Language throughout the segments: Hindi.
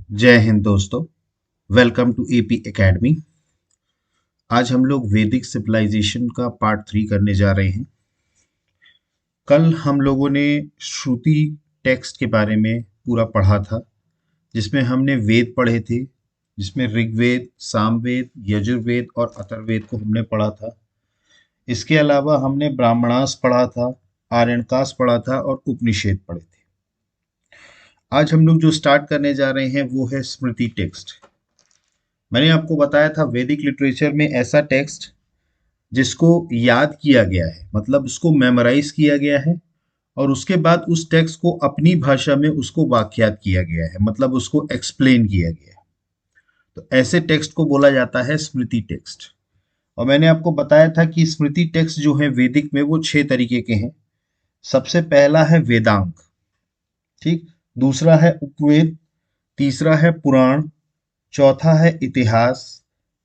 जय हिंद दोस्तों। Welcome to AP academy. आज हम लोग वैदिक सिविलाइजेशन का पार्ट 3 करने जा रहे हैं। कल हम लोगों ने श्रुति टेक्स्ट के बारे में पूरा पढ़ा था, जिसमें हमने वेद पढ़े थे, जिसमें ऋग्वेद, सामवेद, यजुर्वेद और अथर्ववेद को हमने पढ़ा था। इसके अलावा हमने ब्राह्मणास पढ़ा था, आरण्यकास पढ़ा था और उपनिषद पढ़े थे। आज हम लोग जो स्टार्ट करने जा रहे हैं वो है स्मृति टेक्स्ट। मैंने आपको बताया था वैदिक लिटरेचर में ऐसा टेक्स्ट जिसको याद किया गया है, मतलब उसको मेमोराइज किया गया है और उसके बाद उस टेक्स्ट को अपनी भाषा में उसको वाक्यात किया गया है, मतलब उसको एक्सप्लेन किया गया है। तो ऐसे टेक्स्ट को बोला जाता है स्मृति टेक्स्ट। और मैंने आपको बताया था कि स्मृति टेक्स्ट जो है वैदिक में वो 6 तरीके के हैं। सबसे पहला है वेदांग, ठीक। दूसरा है उपवेद, तीसरा है पुराण, चौथा है इतिहास,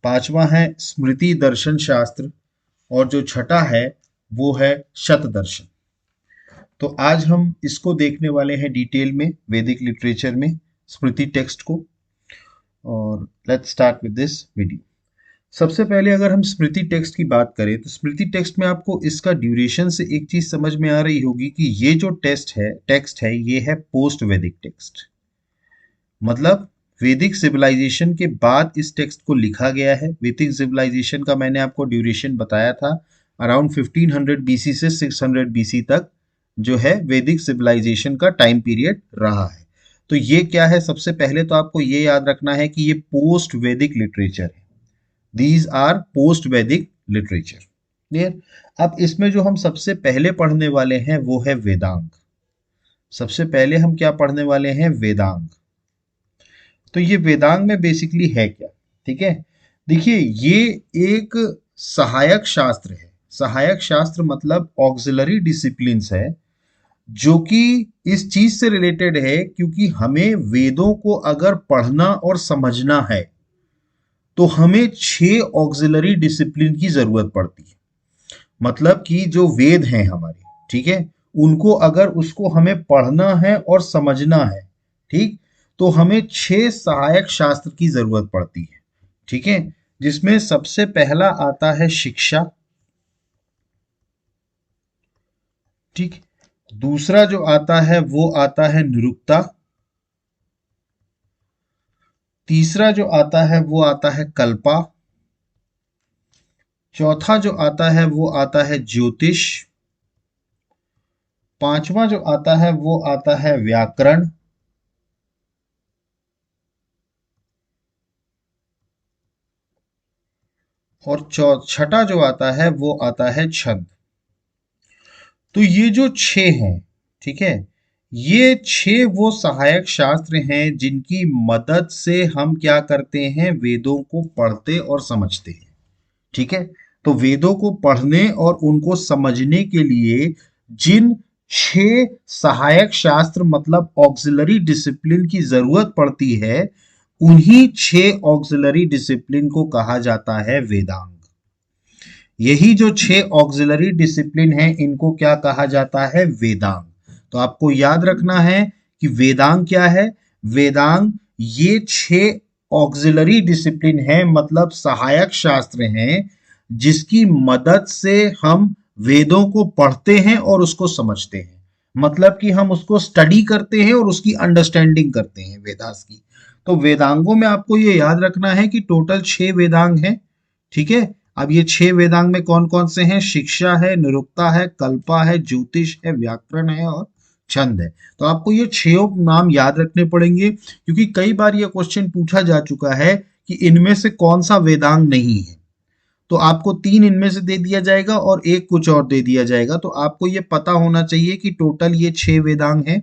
पांचवा है स्मृति दर्शन शास्त्र और जो छठा है वो है शतदर्शन। तो आज हम इसको देखने वाले हैं डिटेल में वैदिक लिटरेचर में स्मृति टेक्स्ट को। और let's start with this video. सबसे पहले अगर हम स्मृति टेक्स्ट की बात करें तो स्मृति टेक्स्ट में आपको इसका ड्यूरेशन से एक चीज समझ में आ रही होगी कि ये जो टेक्स्ट है ये है पोस्ट वैदिक टेक्स्ट, मतलब वैदिक सिविलाइजेशन के बाद इस टेक्स्ट को लिखा गया है। वैदिक सिविलाइजेशन का मैंने आपको ड्यूरेशन बताया था, अराउंड 1500 बीसी से 600 बीसी तक जो है वैदिक सिविलाइजेशन का टाइम पीरियड रहा है। तो ये क्या है, सबसे पहले तो आपको ये याद रखना है कि ये पोस्ट वैदिक लिटरेचर है। दीज आर पोस्ट वैदिक लिटरेचर, क्लियर। अब इसमें जो हम सबसे पहले पढ़ने वाले हैं वो है वेदांग। सबसे पहले हम क्या पढ़ने वाले हैं, वेदांग। तो ये वेदांग में बेसिकली है क्या, ठीक है। देखिए ये एक सहायक शास्त्र है। सहायक शास्त्र मतलब ऑक्सिलरी डिसिप्लिन्स है जो कि इस चीज से रिलेटेड है, क्योंकि हमें वेदों को अगर पढ़ना और समझना है तो हमें 6 ऑक्सिलरी डिसिप्लिन की जरूरत पड़ती है। मतलब कि जो वेद हैं हमारे, ठीक है, उनको अगर उसको हमें पढ़ना है और समझना है, ठीक, तो हमें 6 सहायक शास्त्र की जरूरत पड़ती है, ठीक है। जिसमें सबसे पहला आता है शिक्षा, ठीक। दूसरा जो आता है वो आता है निरुक्ता। तीसरा जो आता है वो आता है कल्पा। चौथा जो आता है वो आता है ज्योतिष। पांचवा जो आता है वो आता है व्याकरण। और छठा जो आता है वो आता है छंद। तो ये जो 6 हैं, ठीक है, ये 6 वो सहायक शास्त्र हैं जिनकी मदद से हम क्या करते हैं, वेदों को पढ़ते और समझते हैं, ठीक है। तो वेदों को पढ़ने और उनको समझने के लिए जिन 6 सहायक शास्त्र मतलब ऑक्सिलरी डिसिप्लिन की जरूरत पड़ती है, उन्हीं 6 ऑक्सिलरी डिसिप्लिन को कहा जाता है वेदांग। यही जो 6 ऑक्सिलरी डिसिप्लिन हैं इनको क्या कहा जाता है, वेदांग। तो आपको याद रखना है कि वेदांग क्या है। वेदांग ये 6 ऑक्सिलरी डिसिप्लिन है, मतलब सहायक शास्त्र हैं जिसकी मदद से हम वेदों को पढ़ते हैं और उसको समझते हैं। मतलब कि हम उसको स्टडी करते हैं और उसकी अंडरस्टैंडिंग करते हैं वेदास की। तो वेदांगों में आपको ये याद रखना है कि टोटल 6 वेदांग हैं, ठीक है। अब ये 6 वेदांग में कौन कौन से हैं, शिक्षा है, निरुक्ता है, कल्पा है, ज्योतिष है, व्याकरण है और छंद है। तो आपको ये 6 नाम याद रखने पड़ेंगे, क्योंकि कई बार ये क्वेश्चन पूछा जा चुका है कि इनमें से कौन सा वेदांग नहीं है। तो आपको 3 इनमें से दे दिया जाएगा और एक कुछ और दे दिया जाएगा। तो आपको ये पता होना चाहिए कि टोटल ये 6 वेदांग हैं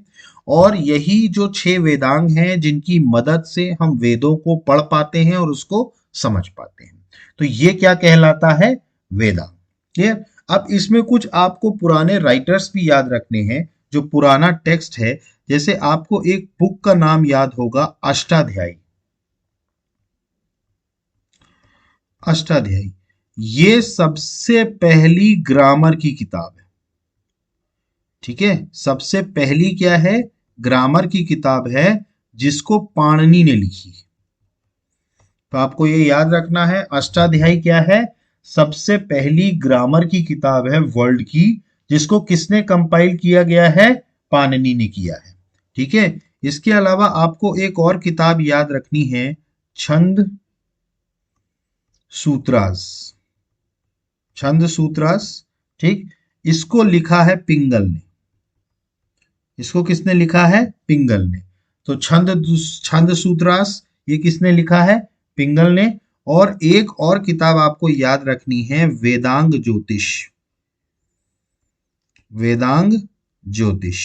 और यही जो 6 वेदांग हैं जिनकी मदद से हम वेदों को पढ़ पाते हैं और उसको समझ पाते हैं। तो ये क्या कहलाता है, वेदांग, क्लियर। अब इसमें कुछ आपको पुराने राइटर्स भी याद रखने हैं, जो पुराना टेक्स्ट है। जैसे आपको एक बुक का नाम याद होगा, अष्टाध्यायी। अष्टाध्यायी ये सबसे पहली ग्रामर की किताब है, ठीक है। सबसे पहली क्या है, ग्रामर की किताब है जिसको पाणिनि ने लिखी है। तो आपको ये याद रखना है, अष्टाध्यायी क्या है? सबसे पहली ग्रामर की किताब है वर्ल्ड की, जिसको किसने कंपाइल किया गया है? पाणिनि ने किया है। ठीक है। इसके अलावा आपको एक और किताब याद रखनी है, छंद सूत्रास। छंद सूत्रास, ठीक, इसको लिखा है पिंगल ने। इसको किसने लिखा है? पिंगल ने। तो छंद सूत्रास ये किसने लिखा है? पिंगल ने। और एक और किताब आपको याद रखनी है, वेदांग ज्योतिष। वेदांग ज्योतिष।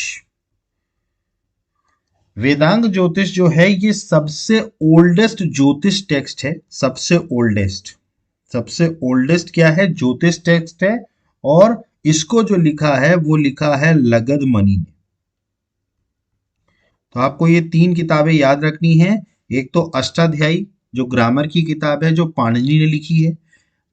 वेदांग ज्योतिष जो है ये सबसे ओल्डेस्ट ज्योतिष टेक्स्ट है। सबसे ओल्डेस्ट क्या है? ज्योतिष टेक्स्ट है। और इसको जो लिखा है वो लिखा है लगद मणि ने। तो आपको ये तीन किताबें याद रखनी है। एक तो अष्टाध्यायी जो ग्रामर की किताब है, जो पाणिनि ने लिखी है।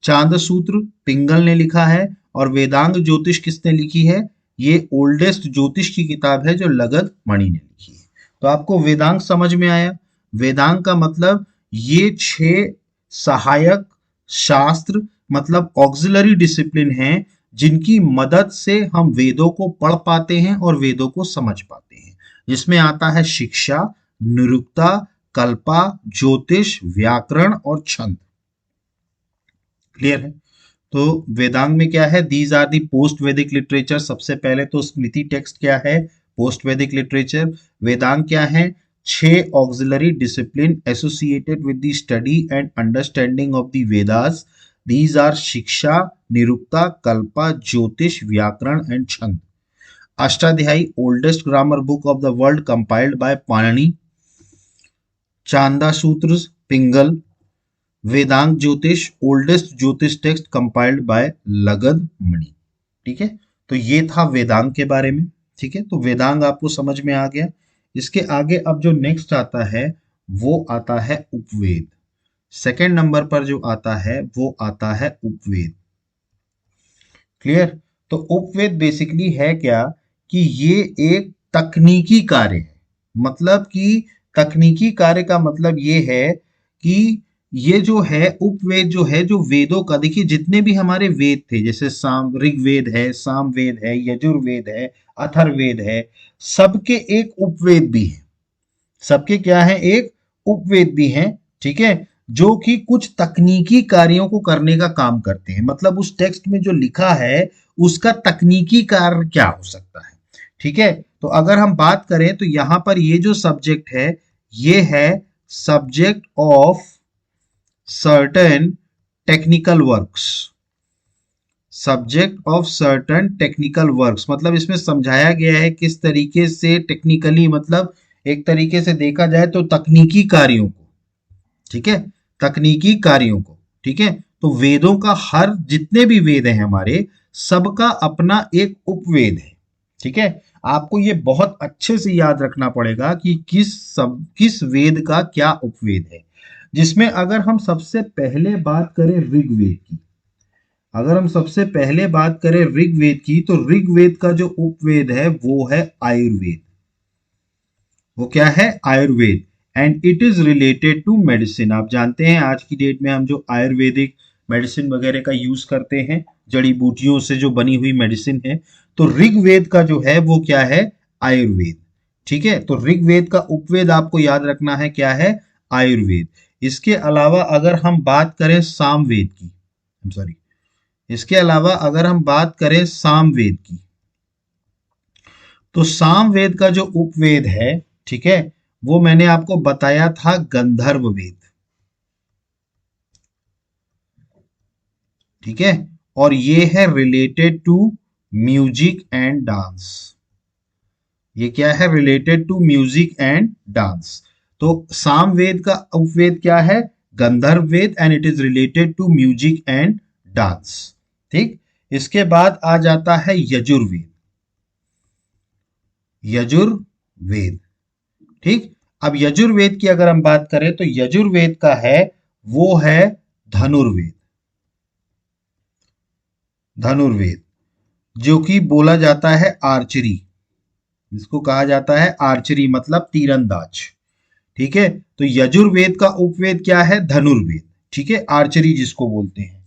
चांद सूत्र पिंगल ने लिखा है। और वेदांग ज्योतिष किसने लिखी है? ये ओल्डेस्ट ज्योतिष की किताब है जो लगद मणि ने लिखी है। तो आपको वेदांग समझ में आया? वेदांग का मतलब ये 6 सहायक शास्त्र, मतलब ऑक्सिलरी डिसिप्लिन हैं, जिनकी मदद से हम वेदों को पढ़ पाते हैं और वेदों को समझ पाते हैं। जिसमें आता है शिक्षा, निरुक्ता, कल्पा, ज्योतिष, व्याकरण और छंद। क्लियर है? तो वेदांग में क्या है? दीज आर दी पोस्ट वैदिक लिटरेचर। सबसे पहले तो स्मृति टेक्स्ट क्या है? पोस्ट वैदिक लिटरेचर। वेदांग क्या है? 6 auxiliary discipline associated with the study and understanding of the Vedas. These are Shiksha, Nirukta, Kalpa, Jyotisha, Vyakarana and Chhanda. Ashtadhyayi oldest grammar book of the world compiled by Panini. Chanda Sutra Pingala. Vedang ज्योतिष ओल्डेस्ट ज्योतिष टेक्स्ट कंपाइल्ड बाय लगद मणि। ठीक है। तो ये था वेदांग के बारे में। ठीक है। तो वेदांग आपको समझ में आ गया। इसके आगे अब जो नेक्स्ट आता है वो आता है उपवेद। सेकंड नंबर पर जो आता है वो आता है उपवेद। क्लियर? तो उपवेद बेसिकली है क्या कि ये एक तकनीकी कार्य है। मतलब कि तकनीकी कार्य का मतलब ये है कि ये जो है उपवेद जो है, जो वेदों का, देखिए जितने भी हमारे वेद थे, जैसे ऋग्वेद है, सामवेद है, यजुर्वेद है, अथर्ववेद है, सबके एक उपवेद भी है। सबके क्या है? एक उपवेद भी हैं। ठीक है। जो कि कुछ तकनीकी कार्यों को करने का काम करते हैं। मतलब उस टेक्स्ट में जो लिखा है उसका तकनीकी कार्य क्या हो सकता है। ठीक है। तो अगर हम बात करें तो यहां पर ये जो सब्जेक्ट है ये है subject of certain technical works. Subject of certain technical works मतलब इसमें समझाया गया है किस तरीके से टेक्निकली, मतलब एक तरीके से देखा जाए तो तकनीकी कार्यों को। ठीक है। तकनीकी कार्यों को। ठीक है। तो वेदों का हर जितने भी वेद हैं हमारे, सबका अपना एक उपवेद है। ठीक है। आपको ये बहुत अच्छे से याद रखना पड़ेगा कि किस वेद का क्या उपवेद है। जिसमें अगर हम सबसे पहले बात करें ऋग्वेद की, अगर हम सबसे पहले बात करें ऋग्वेद की, तो ऋग्वेद का जो उपवेद है वो है आयुर्वेद। वो क्या है? Ayurveda. And it is related to medicine. आप जानते हैं आज की डेट में हम जो आयुर्वेदिक मेडिसिन वगैरह का यूज करते हैं, जड़ी बूटियों से जो बनी हुई मेडिसिन है, तो ऋग्वेद का जो है वो क्या है? आयुर्वेद। ठीक है। तो ऋग्वेद का उपवेद आपको याद रखना है क्या है? आयुर्वेद। इसके अलावा अगर हम बात करें सामवेद की, सॉरी, इसके अलावा अगर हम बात करें सामवेद की, तो सामवेद का जो उपवेद है, ठीक है, वो मैंने आपको बताया था गंधर्व वेद। ठीक है। और ये है related to music and dance. ये क्या है? Related to music and dance. तो सामवेद का उपवेद क्या है? Gandharva Veda. And it is related to music and dance. ठीक। इसके बाद आ जाता है यजुर्वेद। यजुर्वेद। ठीक। अब यजुर्वेद की अगर हम बात करें तो यजुर्वेद का है वो है धनुर्वेद। धनुर्वेद जो कि बोला जाता है आर्चरी, जिसको कहा जाता है आर्चरी मतलब तीरंदाज। ठीक है। तो यजुर्वेद का उपवेद क्या है? धनुर्वेद, ठीक है, आर्चरी जिसको बोलते हैं,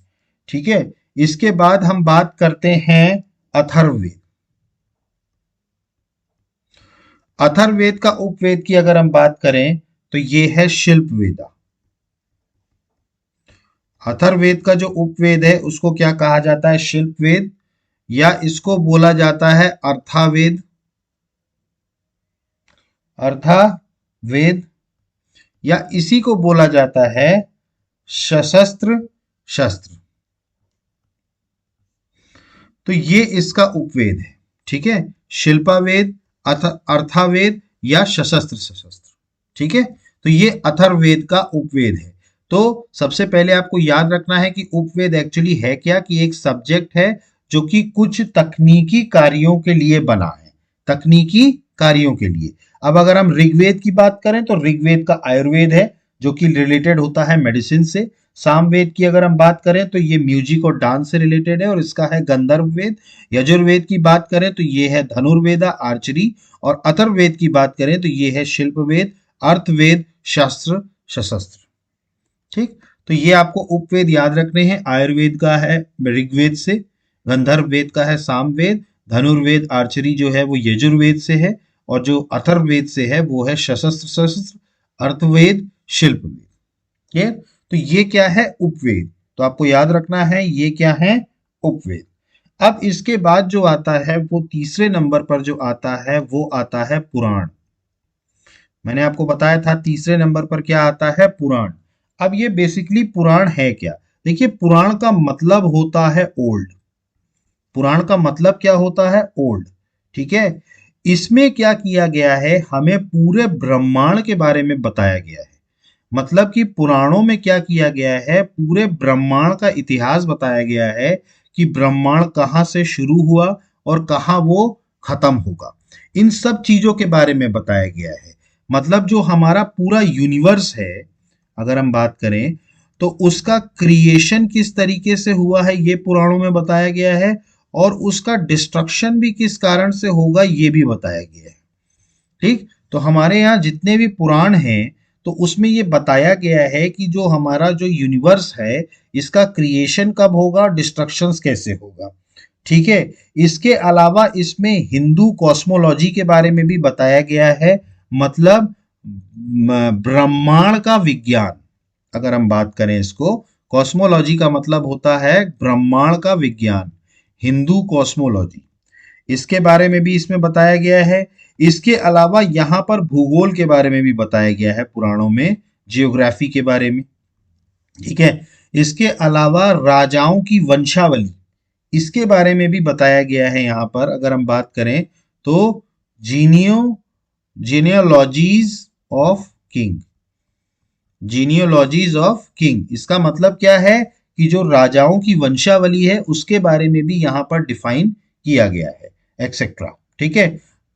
ठीक है। इसके बाद हम बात करते हैं अथर्ववेद। अथर्ववेद का उपवेद की अगर हम बात करें तो ये है शिल्प वेदा। अथर्ववेद का जो उपवेद है उसको क्या कहा जाता है? शिल्प वेद, या इसको बोला जाता है अर्थावेद, अर्थावेद, या इसी को बोला जाता है सशस्त्र शस्त्र। तो ये इसका उपवेद है, ठीक है। शिल्पावेद, अर्थावेद या सशस्त्र शस्त्र, ठीक है। तो ये अथर्ववेद का उपवेद है। तो सबसे पहले आपको याद रखना है कि उपवेद एक्चुअली है क्या, कि एक सब्जेक्ट है जो कि कुछ तकनीकी कार्यों के लिए बना है, तकनीकी कार्यों के लिए। अब अगर हम ऋग्वेद की बात करें तो ऋग्वेद का आयुर्वेद है जो कि रिलेटेड होता है मेडिसिन से। सामवेद की अगर हम बात करें तो ये म्यूजिक और डांस से रिलेटेड है और इसका है गंधर्व वेद। यजुर्वेद की बात करें तो ये है धनुर्वेदा, आर्चरी। और अथर्ववेद की बात करें तो ये है शिल्पवेद, अर्थवेद, शास्त्र, शस्त्र, ठीक। तो ये आपको उपवेद याद रखने हैं। आयुर्वेद का है ऋग्वेद से, गंधर्व वेद का है सामवेद, धनुर्वेद आर्चरी जो है वो यजुर्वेद से है, और जो अथर्ववेद से है वो है शस्त्र शस्त्र, अर्थवेद, शिल्पवेद, क्लियर। तो ये क्या है? उपवेद। तो आपको याद रखना है ये क्या है? उपवेद। अब इसके बाद जो आता है वो तीसरे नंबर पर जो आता है वो आता है पुराण। मैंने आपको बताया था तीसरे नंबर पर क्या आता है? पुराण। अब ये बेसिकली पुराण है क्या? देखिए, पुराण का मतलब होता है ओल्ड। पुराण का मतलब क्या होता है? ओल्ड, ठीक है। इसमें क्या किया गया है? हमें पूरे ब्रह्मांड के बारे में बताया गया है। मतलब कि पुराणों में क्या किया गया है? पूरे ब्रह्मांड का इतिहास बताया गया है कि ब्रह्मांड कहाँ से शुरू हुआ और कहाँ वो खत्म होगा। इन सब चीजों के बारे में बताया गया है। मतलब जो हमारा पूरा यूनिवर्स है, अगर हम बात करें तो उसका क्रिएशन किस तरीके से हुआ है ये पुराणों में बताया गया है, और उसका डिस्ट्रक्शन भी किस कारण से होगा ये भी बताया गया है, ठीक। तो हमारे यहाँ जितने भी पुराण हैं तो उसमें ये बताया गया है कि जो हमारा जो यूनिवर्स है इसका क्रिएशन कब होगा, डिस्ट्रक्शन कैसे होगा, ठीक है। इसके अलावा इसमें हिंदू कॉस्मोलॉजी के बारे में भी बताया गया है। मतलब ब्रह्मांड का विज्ञान, अगर हम बात करें इसको, कॉस्मोलॉजी का मतलब होता है ब्रह्मांड का विज्ञान, हिंदू कॉस्मोलॉजी, इसके बारे में भी इसमें बताया गया है। इसके अलावा यहाँ पर भूगोल के बारे में भी बताया गया है पुराणों में, जियोग्राफी के बारे में, ठीक है। इसके अलावा राजाओं की वंशावली, इसके बारे में भी बताया गया है। यहाँ पर अगर हम बात करें तो genea genealogies of king, genealogies of king, इसका मतलब क्या है कि जो राजाओं की वंशावली है उसके बारे में भी यहाँ पर डिफाइन किया गया है, एक्सेट्रा, ठीक है।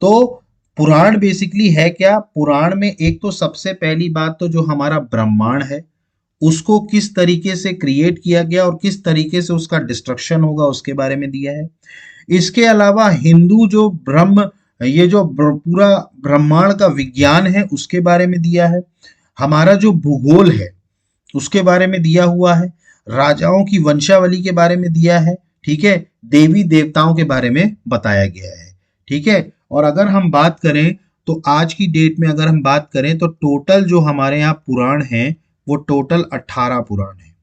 तो पुराण बेसिकली है क्या? पुराण में एक तो सबसे पहली बात तो जो हमारा ब्रह्मांड है उसको किस तरीके से क्रिएट किया गया और किस तरीके से उसका डिस्ट्रक्शन होगा उसके बारे में दिया है। इसके अलावा हिंदू जो ये जो पूरा ब्रह्मांड का विज्ञान है उसके बारे में दिया है। हमारा जो भूगोल है उसके बारे में दिया हुआ है। राजाओं की वंशावली के बारे में दिया है, ठीक है। देवी देवताओं के बारे में बताया गया है, ठीक है। और अगर हम बात करें तो आज की डेट में अगर हम बात करें तो टोटल जो हमारे यहाँ पुराण हैं वो टोटल 18 पुराण है।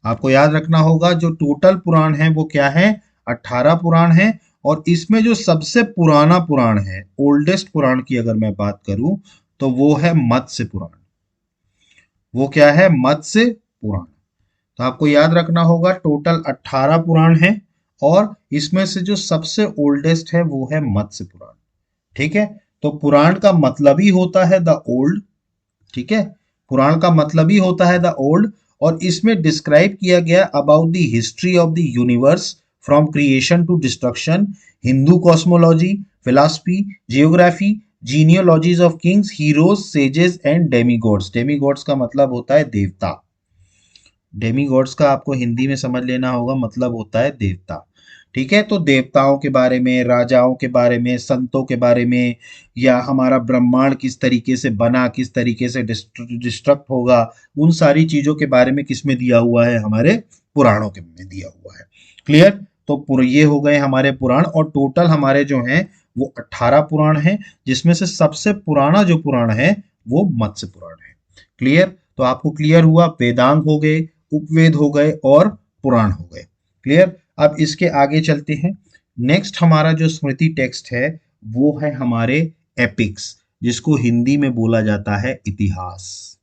आपको याद रखना होगा जो टोटल पुराण है वो क्या है? 18 पुराण है। और इसमें जो सबसे पुराना पुराण है, ओल्डेस्ट पुराण की अगर मैं बात करूं तो वो है मत्स्य पुराण। वो क्या है? मत्स्य पुराण। तो आपको याद रखना होगा टोटल 18 पुराण है और इसमें से जो सबसे ओल्डेस्ट है वो है मत्स्य पुराण, ठीक है। तो पुराण का मतलब ही होता है द ओल्ड, ठीक है। पुराण का मतलब ही होता है द ओल्ड, और इसमें डिस्क्राइब किया गया about the history of the universe from creation to destruction, Hindu cosmology, philosophy, geography, genealogies of kings, heroes, sages and demigods. Demigods का मतलब होता है देवता। डेमीगॉड्स का आपको हिंदी में समझ लेना होगा, मतलब होता है देवता, ठीक है, तो देवताओं के बारे में, राजाओं के बारे में, संतों के बारे में, या हमारा ब्रह्मांड किस तरीके से बना, किस तरीके से डिस्ट्रक्ट होगा, उन सारी चीजों के बारे में किसमें दिया हुआ है, हमारे पुराणों के में दिया हुआ है। क्लियर? तो ये हो गए हमारे पुराण, और टोटल हमारे जो हैं वो 18 पुराण हैं, जिसमें से सबसे पुराना जो पुराण है वो मत्स्य पुराण है। क्लियर? तो आपको क्लियर हुआ, वेदांग हो गए, उपवेद हो गए और पुराण हो गए। क्लियर? अब इसके आगे चलते हैं। नेक्स्ट हमारा जो स्मृति टेक्स्ट है वो है हमारे एपिक्स, जिसको हिंदी में बोला जाता है इतिहास।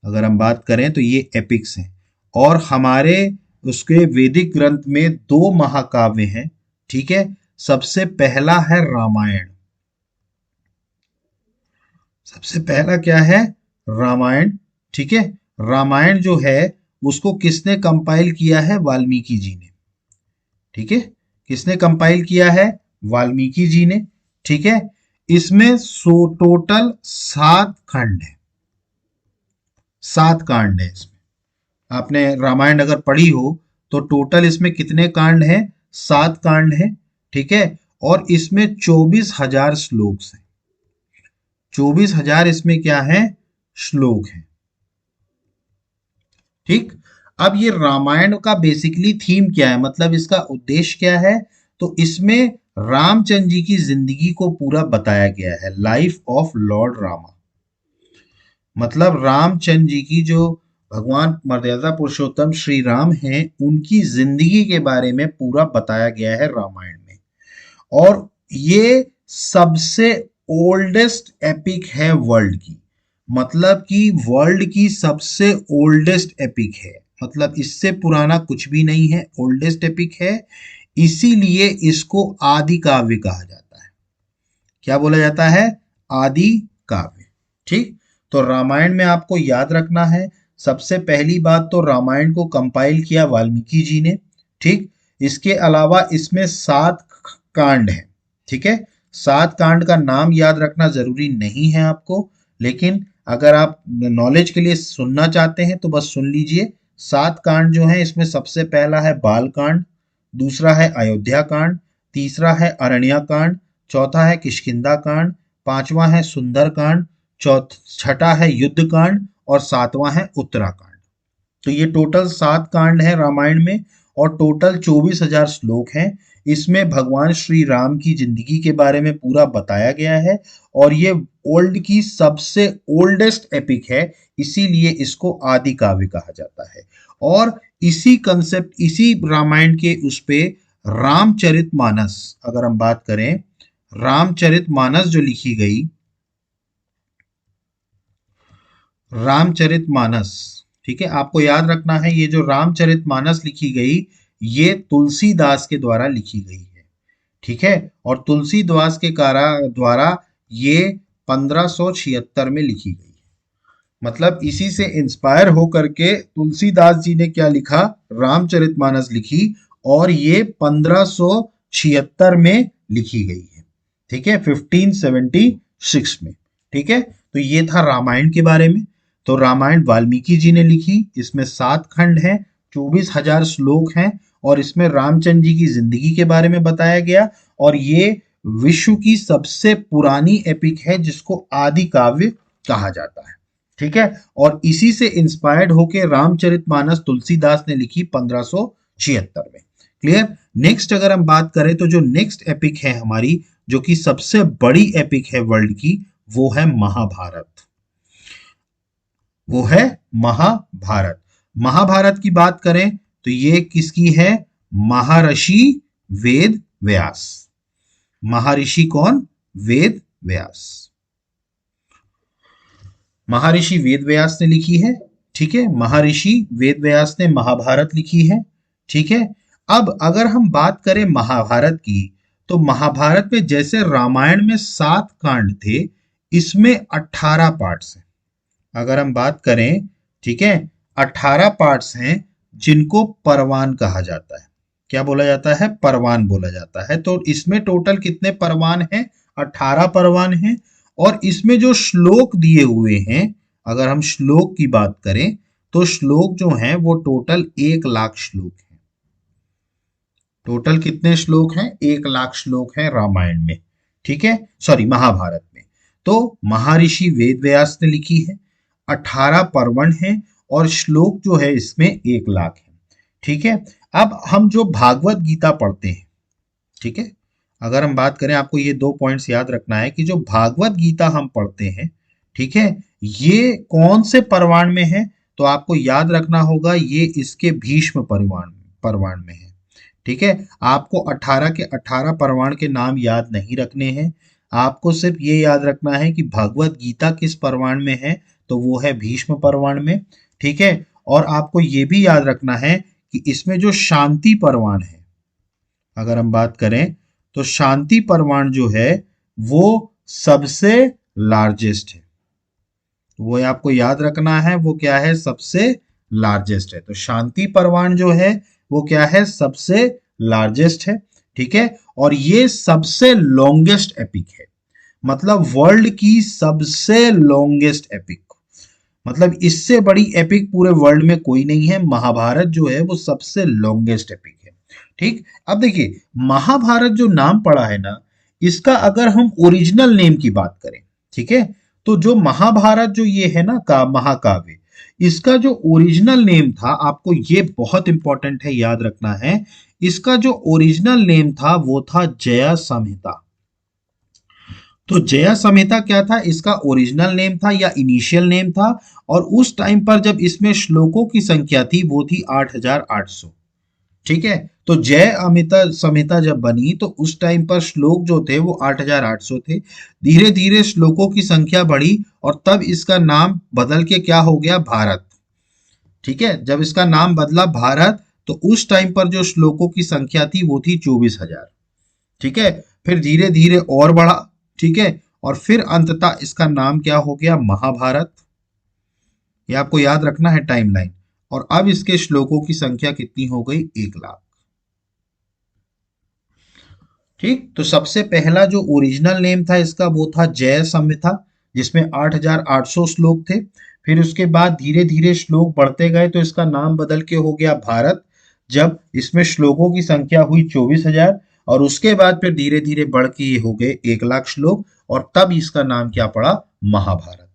अगर हम बात करें तो ये एपिक्स हैं, और हमारे उसके वैदिक ग्रंथ में दो महाकाव्य हैं। ठीक है, सबसे पहला है रामायण। सबसे पहला क्या है? रामायण। ठीक है, रामायण जो है उसको किसने कंपाइल किया है? वाल्मीकि जी ने। ठीक है, किसने कंपाइल किया है? वाल्मीकि जी ने। ठीक है, इसमें टोटल 7 खंड है, 7 कांड है इसमें। आपने रामायण अगर पढ़ी हो तो टोटल इसमें कितने कांड हैं? 7 कांड हैं। ठीक है, और इसमें 24,000 श्लोक हैं। 24,000 इसमें क्या है? श्लोक हैं। ठीक, अब ये रामायण का बेसिकली थीम क्या है, मतलब इसका उद्देश्य क्या है? तो इसमें रामचंद्र जी की जिंदगी को पूरा बताया गया है, लाइफ ऑफ लॉर्ड रामा। मतलब रामचंद्र जी की जो भगवान मर्यादा पुरुषोत्तम श्री राम हैं, उनकी जिंदगी के बारे में पूरा बताया गया है रामायण में। और ये सबसे ओल्डेस्ट एपिक है वर्ल्ड की, मतलब कि वर्ल्ड की सबसे ओल्डेस्ट एपिक है, मतलब इससे पुराना कुछ भी नहीं है, ओल्डेस्ट एपिक है। इसीलिए इसको आदि काव्य कहा जाता है। क्या बोला जाता है? आदि काव्य। ठीक, तो रामायण में आपको याद रखना है, सबसे पहली बात तो रामायण को कंपाइल किया वाल्मीकि जी ने। ठीक, इसके अलावा इसमें 7 कांड हैं। ठीक है, 7 कांड का नाम याद रखना जरूरी नहीं है आपको, लेकिन अगर आप नॉलेज के लिए सुनना चाहते हैं तो बस सुन लीजिए। 7 कांड जो हैं इसमें सबसे पहला है बाल कांड, दूसरा है अयोध्या कांड, तीसरा है अरण्या कांड, चौथा है किष्किंधा कांड, पांचवा है सुंदर कांड, छठा है युद्ध कांड, और सातवां है उत्तराकांड। तो ये टोटल 7 कांड है रामायण में, और टोटल 24,000 श्लोक हैं। इसमें भगवान श्री राम की जिंदगी के बारे में पूरा बताया गया है, और ये ओल्ड की सबसे ओल्डेस्ट एपिक है, इसीलिए इसको आदि काव्य कहा जाता है। और इसी कंसेप्ट, इसी रामायण के उस पे रामचरितमानस, अगर हम बात करें, रामचरितमानस जो लिखी गई, रामचरितमानस, ठीक है, आपको याद रखना है ये जो रामचरितमानस लिखी गई, ये तुलसीदास के द्वारा लिखी गई है। ठीक है, और तुलसीदास के द्वारा ये 1576 में लिखी गई है। मतलब इसी से इंस्पायर होकर के तुलसीदास जी ने क्या लिखा? रामचरितमानस लिखी, और ये 1576 में लिखी गई है। ठीक है, 1576 में। ठीक है, तो ये था रामायण के बारे में। तो रामायण वाल्मीकि जी ने लिखी, इसमें 7 खंड हैं, 24,000 श्लोक हैं, और इसमें रामचंद्र जी की जिंदगी के बारे में बताया गया, और ये विश्व की सबसे पुरानी एपिक है जिसको आदि काव्य कहा जाता है। ठीक है, और इसी से इंस्पायर्ड होकर रामचरितमानस तुलसीदास ने लिखी 1576 में। क्लियर? नेक्स्ट अगर हम बात करें तो जो नेक्स्ट एपिक है हमारी, जो कि सबसे बड़ी एपिक है वर्ल्ड की, वो है महाभारत। वो है महाभारत। महाभारत की बात करें तो ये किसकी है? महर्षि वेद व्यास। महर्षि कौन? वेद व्यास। महर्षि वेद व्यास ने लिखी है। ठीक है, महर्षि वेद व्यास ने महाभारत लिखी है। ठीक है, अब अगर हम बात करें महाभारत की, तो महाभारत में जैसे रामायण में 7 कांड थे, इसमें 18 पार्ट्स हैं। अगर हम बात करें, ठीक है, 18 पार्ट्स हैं जिनको परवान कहा जाता है। क्या बोला जाता है? परवान बोला जाता है। तो इसमें टोटल कितने परवान हैं? 18 परवान हैं। और इसमें जो श्लोक दिए हुए हैं, अगर हम श्लोक की बात करें तो श्लोक जो हैं वो टोटल 1 लाख श्लोक हैं। टोटल कितने श्लोक हैं? 1 लाख श्लोक हैं रामायण में, ठीक है, सॉरी महाभारत में। तो महर्षि वेद व्यास ने लिखी है, 18 पर्वण है और श्लोक जो है इसमें 1 लाख है, ठीक है। अब हम जो भागवत गीता पढ़ते हैं, ठीक है, अगर हम बात करें, आपको ये 2 पॉइंट्स याद रखना है कि जो भागवत गीता हम पढ़ते हैं, ठीक है, ये कौन से परवान में है? तो आपको याद रखना होगा ये इसके भीष्म परवान परवान में है, ठीक है। आपको 18 के 18 परवान के नाम याद नहीं रखने हैं, आपको सिर्फ ये याद रखना है कि भगवत गीता किस परवान में है, तो वो है भीष्म परवान में, ठीक है। और आपको ये भी याद रखना है कि इसमें जो शांति परवान है, अगर हम बात करें तो शांति परवान जो है वो सबसे लार्जेस्ट है, वो आपको याद रखना है, वो क्या है? सबसे लार्जेस्ट है। तो शांति परवान जो है वो क्या है? सबसे लार्जेस्ट है, ठीक है। और ये सबसे लॉन्गेस्ट एपिक है, मतलब वर्ल्ड की सबसे लॉन्गेस्ट एपिक, मतलब इससे बड़ी एपिक पूरे वर्ल्ड में कोई नहीं है। महाभारत जो है वो सबसे लॉन्गेस्ट एपिक है, ठीक। अब देखिए, महाभारत जो नाम पड़ा है ना, इसका अगर हम ओरिजिनल नेम की बात करें, ठीक है, तो जो महाभारत जो ये है ना का महाकाव्य, इसका जो ओरिजिनल नेम था, आपको ये बहुत इंपॉर्टेंट है, याद रखना है, इसका जो ओरिजिनल नेम था वो था जया संहिता। तो जया संहिता क्या था? इसका ओरिजिनल नेम था या इनिशियल नेम था, और उस टाइम पर जब इसमें श्लोकों की संख्या थी वो थी 8800, ठीक है। तो जय अमिता संहिता जब बनी तो उस टाइम पर श्लोक जो थे वो 8800 थे। धीरे धीरे श्लोकों की संख्या बढ़ी और तब इसका नाम बदल के क्या हो गया? भारत, ठीक है। जब इसका नाम बदला भारत, तो उस टाइम पर जो श्लोकों की संख्या थी वो थी 24,000, ठीक है। फिर धीरे धीरे और बढ़ा, ठीक है, और फिर अंततः इसका नाम क्या हो गया? महाभारत। ये आपको याद रखना है टाइमलाइन। और अब इसके श्लोकों की संख्या कितनी हो गई? 1 लाख, ठीक। तो सबसे पहला जो ओरिजिनल नेम था इसका वो था जय संहिता, जिसमें 8800 श्लोक थे। फिर उसके बाद धीरे धीरे श्लोक बढ़ते गए तो इसका नाम बदल के हो गया भारत, जब इसमें श्लोकों की संख्या हुई 24,000, और उसके बाद फिर धीरे धीरे बढ़ के ये हो गए 1 लाख श्लोक, और तब इसका नाम क्या पड़ा? महाभारत,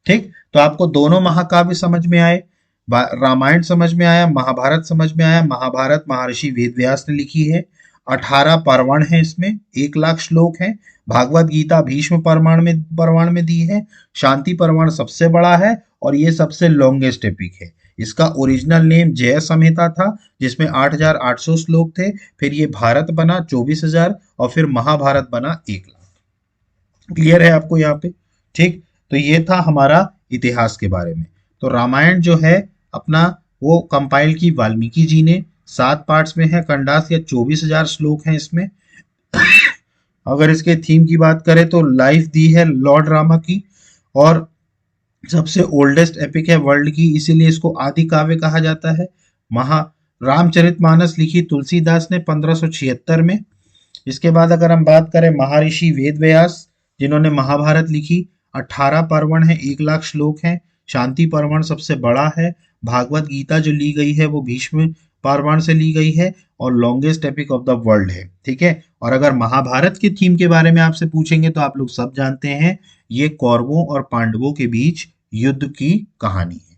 ठीक। तो आपको दोनों महाकाव्य समझ में आए, रामायण समझ में आया, महाभारत समझ में आया। महाभारत महर्षि वेद व्यास ने लिखी है, 18 पर्वण है, इसमें 1 लाख श्लोक हैं। भागवत गीता भीष्म परवान में दी है। शांति परवान सबसे बड़ा है और ये सबसे लॉन्गेस्ट एपिक है। इसका ओरिजिनल नेम जय संहिता था, जिसमें 8800 श्लोक थे। फिर ये भारत बना 24,000, और फिर महाभारत बना 1 लाख। क्लियर है आपको यहाँ पे? ठीक। तो ये था हमारा इतिहास के बारे में। तो रामायण जो है अपना वो कंपाइल की वाल्मीकि जी ने, 7 पार्ट्स में है, कंडास या 24,000 श्लोक हैं इसमें। अगर इसके थीम की बात करें तो लाइफ दी है लॉर्ड रामा की, और सबसे ओल्डेस्ट एपिक है वर्ल्ड की, इसीलिए इसको आदि काव्य कहा जाता है। महा रामचरितमानस लिखी तुलसीदास ने 1576 में। इसके बाद अगर हम बात करें महर्षि वेद व्यास, जिन्होंने महाभारत लिखी, 18 पर्वण है, 1 लाख श्लोक हैं। शांति पर्वण सबसे बड़ा है। भागवत गीता जो ली गई है वो भीष्म पर्वण से ली गई है और longest epic of the world है, ठीक है। और अगर महाभारत के थीम के बारे में आपसे पूछेंगे तो आप लोग सब जानते हैं, ये कौरवों और पांडवों के बीच युद्ध की कहानी है,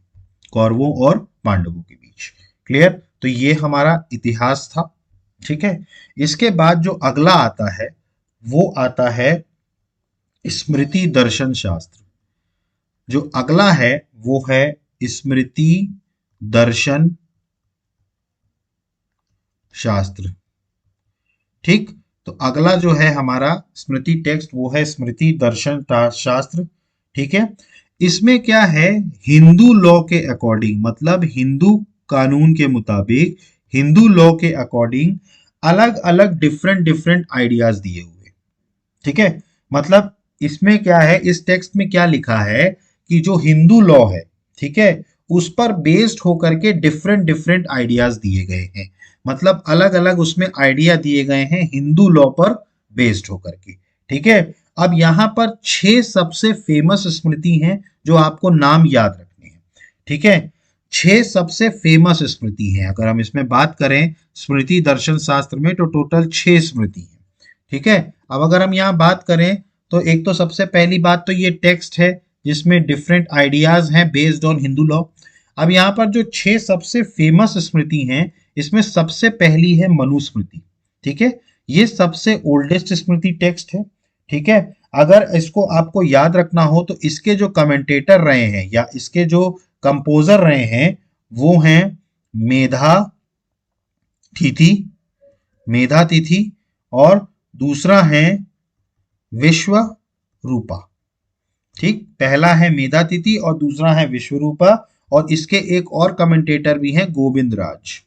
कौरवों और पांडवों के बीच। क्लियर? तो ये हमारा इतिहास था, ठीक है। इसके बाद जो अगला आता है वो आता है स्मृति दर्शन शास्त्र। जो अगला है वो है स्मृति दर्शन शास्त्र, ठीक। तो अगला जो है हमारा स्मृति टेक्स्ट वो है स्मृति दर्शन शास्त्र, ठीक है। इसमें क्या है? हिंदू लॉ के अकॉर्डिंग, मतलब हिंदू कानून के मुताबिक, हिंदू लॉ के अकॉर्डिंग अलग अलग डिफरेंट आइडियाज दिए हुए, ठीक है। मतलब इसमें क्या है, इस टेक्स्ट में क्या लिखा है कि जो हिंदू लॉ है, ठीक है, उस पर बेस्ड होकर के डिफरेंट आइडियाज दिए गए हैं। मतलब अलग अलग उसमें आइडिया दिए गए हैं हिंदू लॉ पर बेस्ड होकर के, ठीक है। अब यहां पर 6 सबसे फेमस स्मृति हैं जो आपको नाम याद रखने हैं, ठीक है। 6 सबसे फेमस स्मृति हैं। अगर हम इसमें बात करें स्मृति दर्शन शास्त्र में, तो टोटल 6 स्मृति है। ठीक है, अब अगर हम यहाँ बात करें तो एक तो सबसे पहली बात तो ये टेक्स्ट है जिसमें डिफरेंट आइडियाज हैं बेस्ड ऑन हिंदू लॉ। अब यहाँ पर जो 6 सबसे फेमस स्मृति हैं, इसमें सबसे पहली है मनुस्मृति। ठीक है, ये सबसे ओल्डेस्ट स्मृति टेक्स्ट है। ठीक है, अगर इसको आपको याद रखना हो तो इसके जो कमेंटेटर रहे हैं या इसके जो कंपोजर रहे हैं वो हैं मेधा तिथि, मेधा तिथि, और दूसरा है विश्वरूपा। ठीक, पहला है मेधा तिथि और दूसरा है विश्वरूपा, और इसके एक और कमेंटेटर भी हैं गोविंद राज।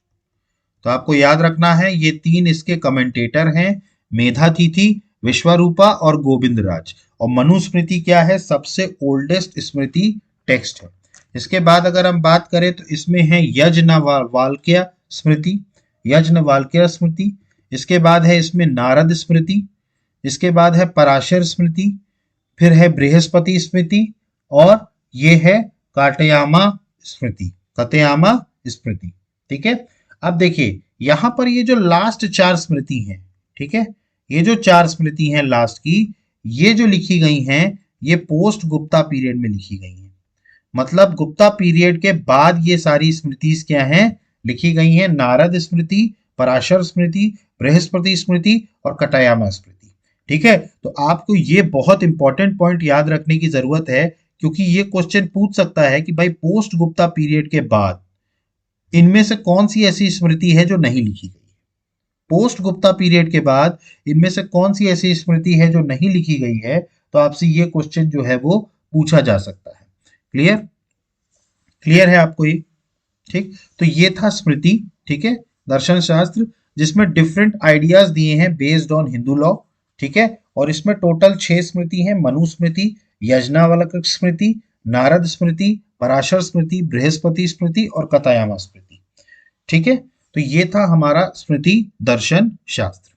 तो आपको याद रखना है ये 3 इसके कमेंटेटर हैं, मेधा तिथि, विश्वरूपा और गोविंद राज। और मनुस्मृति क्या है, सबसे ओल्डेस्ट स्मृति टेक्स्ट है। इसके बाद अगर हम बात करें तो इसमें है यज्ञवाल्क्य स्मृति, यज्ञवाल्क्य स्मृति। इसके बाद है इसमें नारद स्मृति, इसके बाद है पराशर स्मृति, फिर है बृहस्पति स्मृति, और ये है काटयामा स्मृति, कतयामा स्मृति। ठीक है, अब देखिए यहां पर ये जो लास्ट 4 स्मृति हैं, ठीक है, ये जो 4 स्मृति हैं लास्ट की, ये जो लिखी गई हैं ये पोस्ट गुप्ता पीरियड में लिखी गई हैं। मतलब गुप्ता पीरियड के बाद ये सारी स्मृति क्या हैं, लिखी गई हैं। नारद स्मृति, पराशर स्मृति, बृहस्पति स्मृति और कटायामा स्मृति। ठीक है, तो आपको ये बहुत इंपॉर्टेंट पॉइंट याद रखने की जरूरत है, क्योंकि ये क्वेश्चन पूछ सकता है कि भाई पोस्ट गुप्ता पीरियड के बाद इनमें से कौन सी ऐसी स्मृति है जो नहीं लिखी गई है। पोस्ट गुप्ता पीरियड के बाद इनमें से कौन सी ऐसी स्मृति है जो नहीं लिखी गई है, तो आपसे ये क्वेश्चन जो है वो पूछा जा सकता है। क्लियर, क्लियर है आपको ये? ठीक, तो ये था स्मृति, ठीक है, दर्शन शास्त्र, जिसमें डिफरेंट आइडियाज दिए हैं बेस्ड ऑन हिंदू लॉ। ठीक है, और इसमें टोटल 6 स्मृति हैं, मनुस्मृति, यज्ञवाल्क्य स्मृति, नारद स्मृति, पराशर स्मृति, बृहस्पति स्मृति और कतायामा स्मृति। ठीक है, तो ये था हमारा स्मृति दर्शन शास्त्र।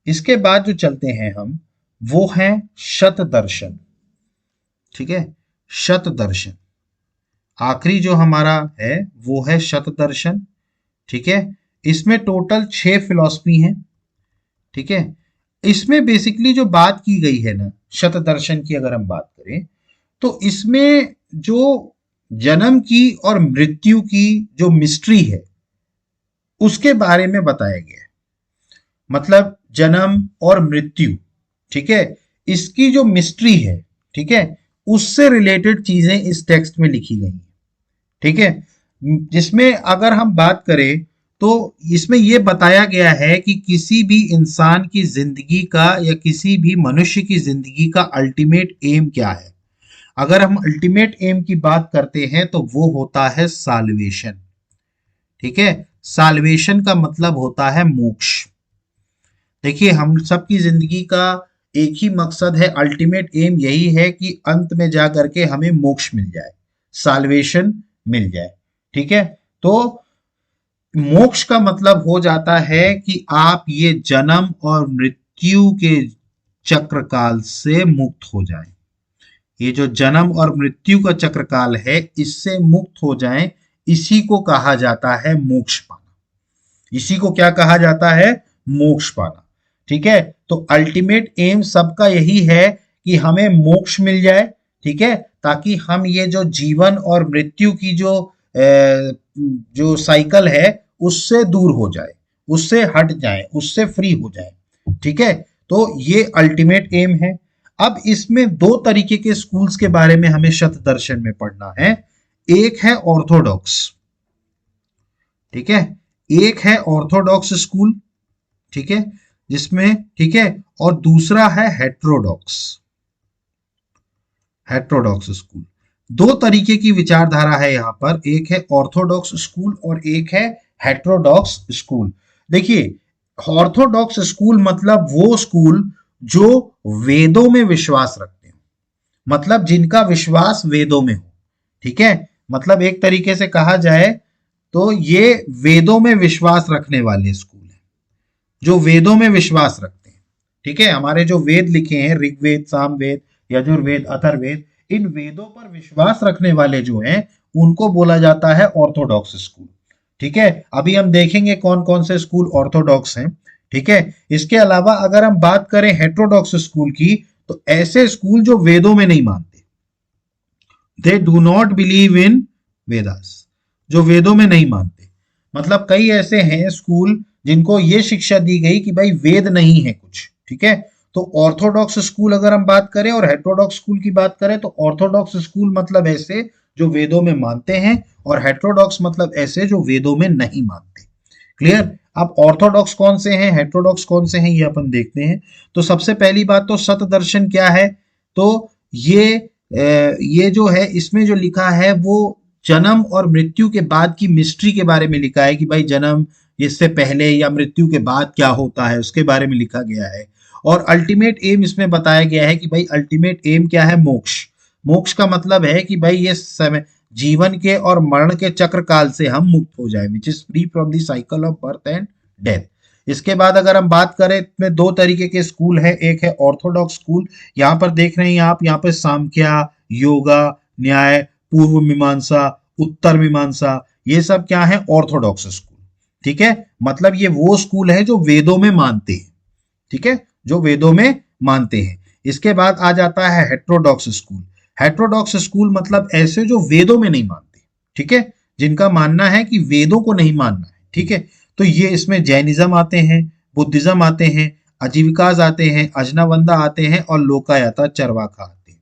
इसके बाद जो चलते हैं हम, वो है शत दर्शन। ठीक है, शत दर्शन आखिरी जो हमारा है वो है शत दर्शन। ठीक है, इसमें टोटल 6 फिलॉसफी हैं। ठीक है, इसमें बेसिकली जो बात की गई है ना शत दर्शन की, अगर हम बात करें तो इसमें जो जन्म की और मृत्यु की जो मिस्ट्री है उसके बारे में बताया गया है। मतलब जन्म और मृत्यु, ठीक है, इसकी जो मिस्ट्री है, ठीक है, उससे रिलेटेड चीजें इस टेक्स्ट में लिखी गई हैं। ठीक है, जिसमें अगर हम बात करें तो इसमें यह बताया गया है कि किसी भी इंसान की जिंदगी का या किसी भी मनुष्य की जिंदगी का अल्टीमेट एम क्या है। अगर हम अल्टीमेट एम की बात करते हैं तो वो होता है साल्वेशन। ठीक है, साल्वेशन का मतलब होता है मोक्ष। देखिए, हम सबकी जिंदगी का एक ही मकसद है, अल्टीमेट एम यही है कि अंत में जा करके हमें मोक्ष मिल जाए, साल्वेशन मिल जाए। ठीक है, तो मोक्ष का मतलब हो जाता है कि आप ये जन्म और मृत्यु के चक्र काल से मुक्त हो जाएं। ये जो जन्म और मृत्यु का चक्र काल है इससे मुक्त हो जाएं, इसी को कहा जाता है मोक्ष पाना। इसी को क्या कहा जाता है, मोक्ष पाना। ठीक है, तो अल्टीमेट एम सबका यही है कि हमें मोक्ष मिल जाए। ठीक है, ताकि हम ये जो जीवन और मृत्यु की जो साइकिल है उससे दूर हो जाए, उससे हट जाए, उससे फ्री हो जाए। ठीक है, तो ये अल्टीमेट एम है। अब इसमें 2 तरीके के स्कूल्स के बारे में हमें शत दर्शन में पढ़ना है। एक है ऑर्थोडॉक्स, ठीक है, एक है ऑर्थोडॉक्स स्कूल, ठीक है, जिसमें, ठीक है, और दूसरा है हेट्रोडॉक्स, हेट्रोडॉक्स स्कूल। 2 तरीके की विचारधारा है यहां पर, एक है ऑर्थोडॉक्स स्कूल और एक है हेट्रोडॉक्स स्कूल। देखिए, ऑर्थोडॉक्स स्कूल मतलब वो स्कूल जो वेदों में विश्वास रखते हो, मतलब जिनका विश्वास वेदों में हो। ठीक है, मतलब एक तरीके से कहा जाए तो ये वेदों में विश्वास रखने वाले स्कूल हैं, जो वेदों में विश्वास रखते हैं। ठीक है, हमारे जो वेद लिखे हैं, ऋग्वेद, सामवेद, यजुर्वेद, अथर्ववेद, इन वेदों पर विश्वास रखने वाले जो हैं उनको बोला जाता है ऑर्थोडॉक्स स्कूल। ठीक है, अभी हम देखेंगे कौन कौन से स्कूल ऑर्थोडॉक्स हैं। ठीक है, इसके अलावा अगर हम बात करें हेटेरोडॉक्स स्कूल की, तो ऐसे स्कूल जो वेदों में नहीं मानते, they do not believe in Vedas, जो वेदों में नहीं मानते। मतलब कई ऐसे हैं स्कूल जिनको ये शिक्षा दी गई कि भाई वेद नहीं है कुछ। ठीक है, तो ऑर्थोडॉक्स स्कूल अगर हम बात करें और हेटेरोडॉक्स स्कूल की बात करें, तो ऑर्थोडॉक्स स्कूल मतलब ऐसे जो वेदों में मानते हैं, और हेटेरोडॉक्स मतलब ऐसे जो वेदों में नहीं मानते। क्लियर। अब ऑर्थोडॉक्स कौन से हैं, हेटेरोडॉक्स कौन से हैं, ये अपन देखते हैं। तो सबसे पहली बात तो सत दर्शन क्या है, तो ये जो है इसमें जो लिखा है वो जन्म और मृत्यु के बाद की मिस्ट्री के बारे में लिखा है कि भाई जन्म इससे पहले या मृत्यु के बाद क्या होता है उसके बारे में लिखा गया है। और अल्टीमेट एम इसमें बताया गया है कि भाई अल्टीमेट एम क्या है, मोक्ष। मोक्ष का मतलब है कि भाई ये समय जीवन के और मरण के चक्र काल से हम मुक्त हो जाए, which is free from the cycle of birth and death. इसके बाद अगर हम बात करें, इसमें दो तरीके के स्कूल है, एक है ऑर्थोडॉक्स स्कूल, यहाँ पर देख रहे हैं आप, यहाँ पर सांख्या, योगा, न्याय, पूर्व मीमांसा, उत्तर मीमांसा, ये सब क्या है, ऑर्थोडॉक्स स्कूल। ठीक है, मतलब ये वो स्कूल है जो वेदों में मानते हैं। ठीक है, जो वेदों में मानते हैं। इसके बाद आ जाता है हेट्रोडॉक्स स्कूल। हेट्रोडॉक्स स्कूल मतलब ऐसे जो वेदों में नहीं मानते। ठीक है, जिनका मानना है कि वेदों को नहीं मानना है। ठीक है, तो ये इसमें जैनिज्म आते हैं, बुद्धिज्म आते हैं, अजीविकाज आते हैं, अजनावंदा आते हैं, और लोकायता चरवाका आते हैं।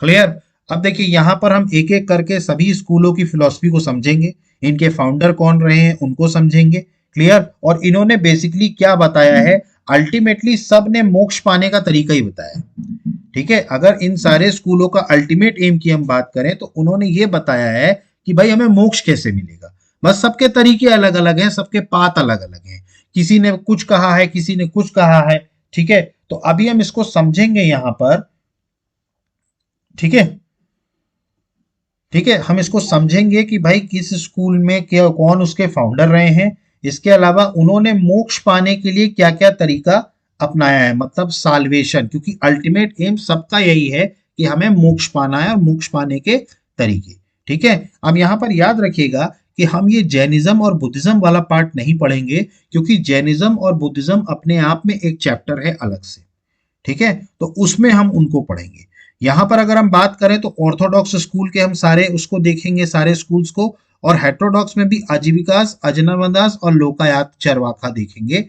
क्लियर। अब देखिए यहां पर हम एक एक करके सभी स्कूलों की फिलॉसफी को समझेंगे, इनके फाउंडर कौन रहे हैं उनको समझेंगे। क्लियर। और इन्होंने बेसिकली क्या बताया है, अल्टीमेटली सब ने मोक्ष पाने का तरीका ही बताया। ठीक है, अगर इन सारे स्कूलों का अल्टीमेट एम की हम बात करें, तो उन्होंने ये बताया है कि भाई हमें मोक्ष कैसे मिलेगा। बस सबके तरीके अलग अलग हैं, सबके पाथ अलग अलग हैं, किसी ने कुछ कहा है, किसी ने कुछ कहा है। ठीक है, तो अभी हम इसको समझेंगे यहां पर। ठीक है, ठीक है, हम इसको समझेंगे कि भाई किस स्कूल में क्या, कौन उसके फाउंडर रहे हैं। इसके अलावा उन्होंने मोक्ष पाने के लिए क्या क्या तरीका अपनाया है, मतलब साल्वेशन, क्योंकि अल्टीमेट एम सबका यही है कि हमें मोक्ष पाना है, और मोक्ष पाने के तरीके। ठीक है, अब यहां पर याद रखिएगा कि हम ये जैनिज्म और बुद्धिज्म वाला पार्ट नहीं पढ़ेंगे, क्योंकि जैनिज्म और बुद्धिज्म अपने आप में एक चैप्टर है अलग से। ठीक है, तो उसमें हम उनको पढ़ेंगे। यहां पर अगर हम बात करें तो ऑर्थोडॉक्स स्कूल के हम सारे उसको देखेंगे, सारे स्कूल्स को, और हेटेरोडॉक्स में भी अजीविकास, अजनवदास और लोकायत चरवाका देखेंगे।